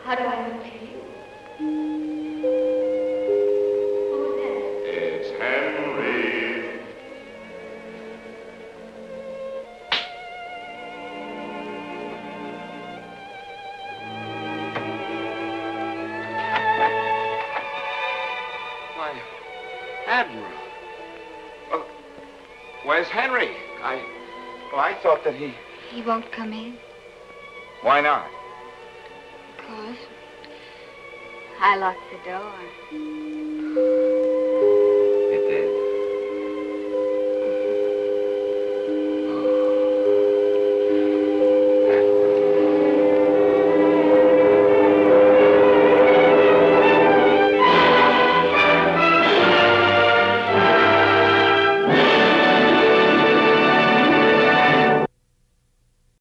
How do I look to you? where's Henry? I thought that he... He won't come in. Why not? Because I locked the door.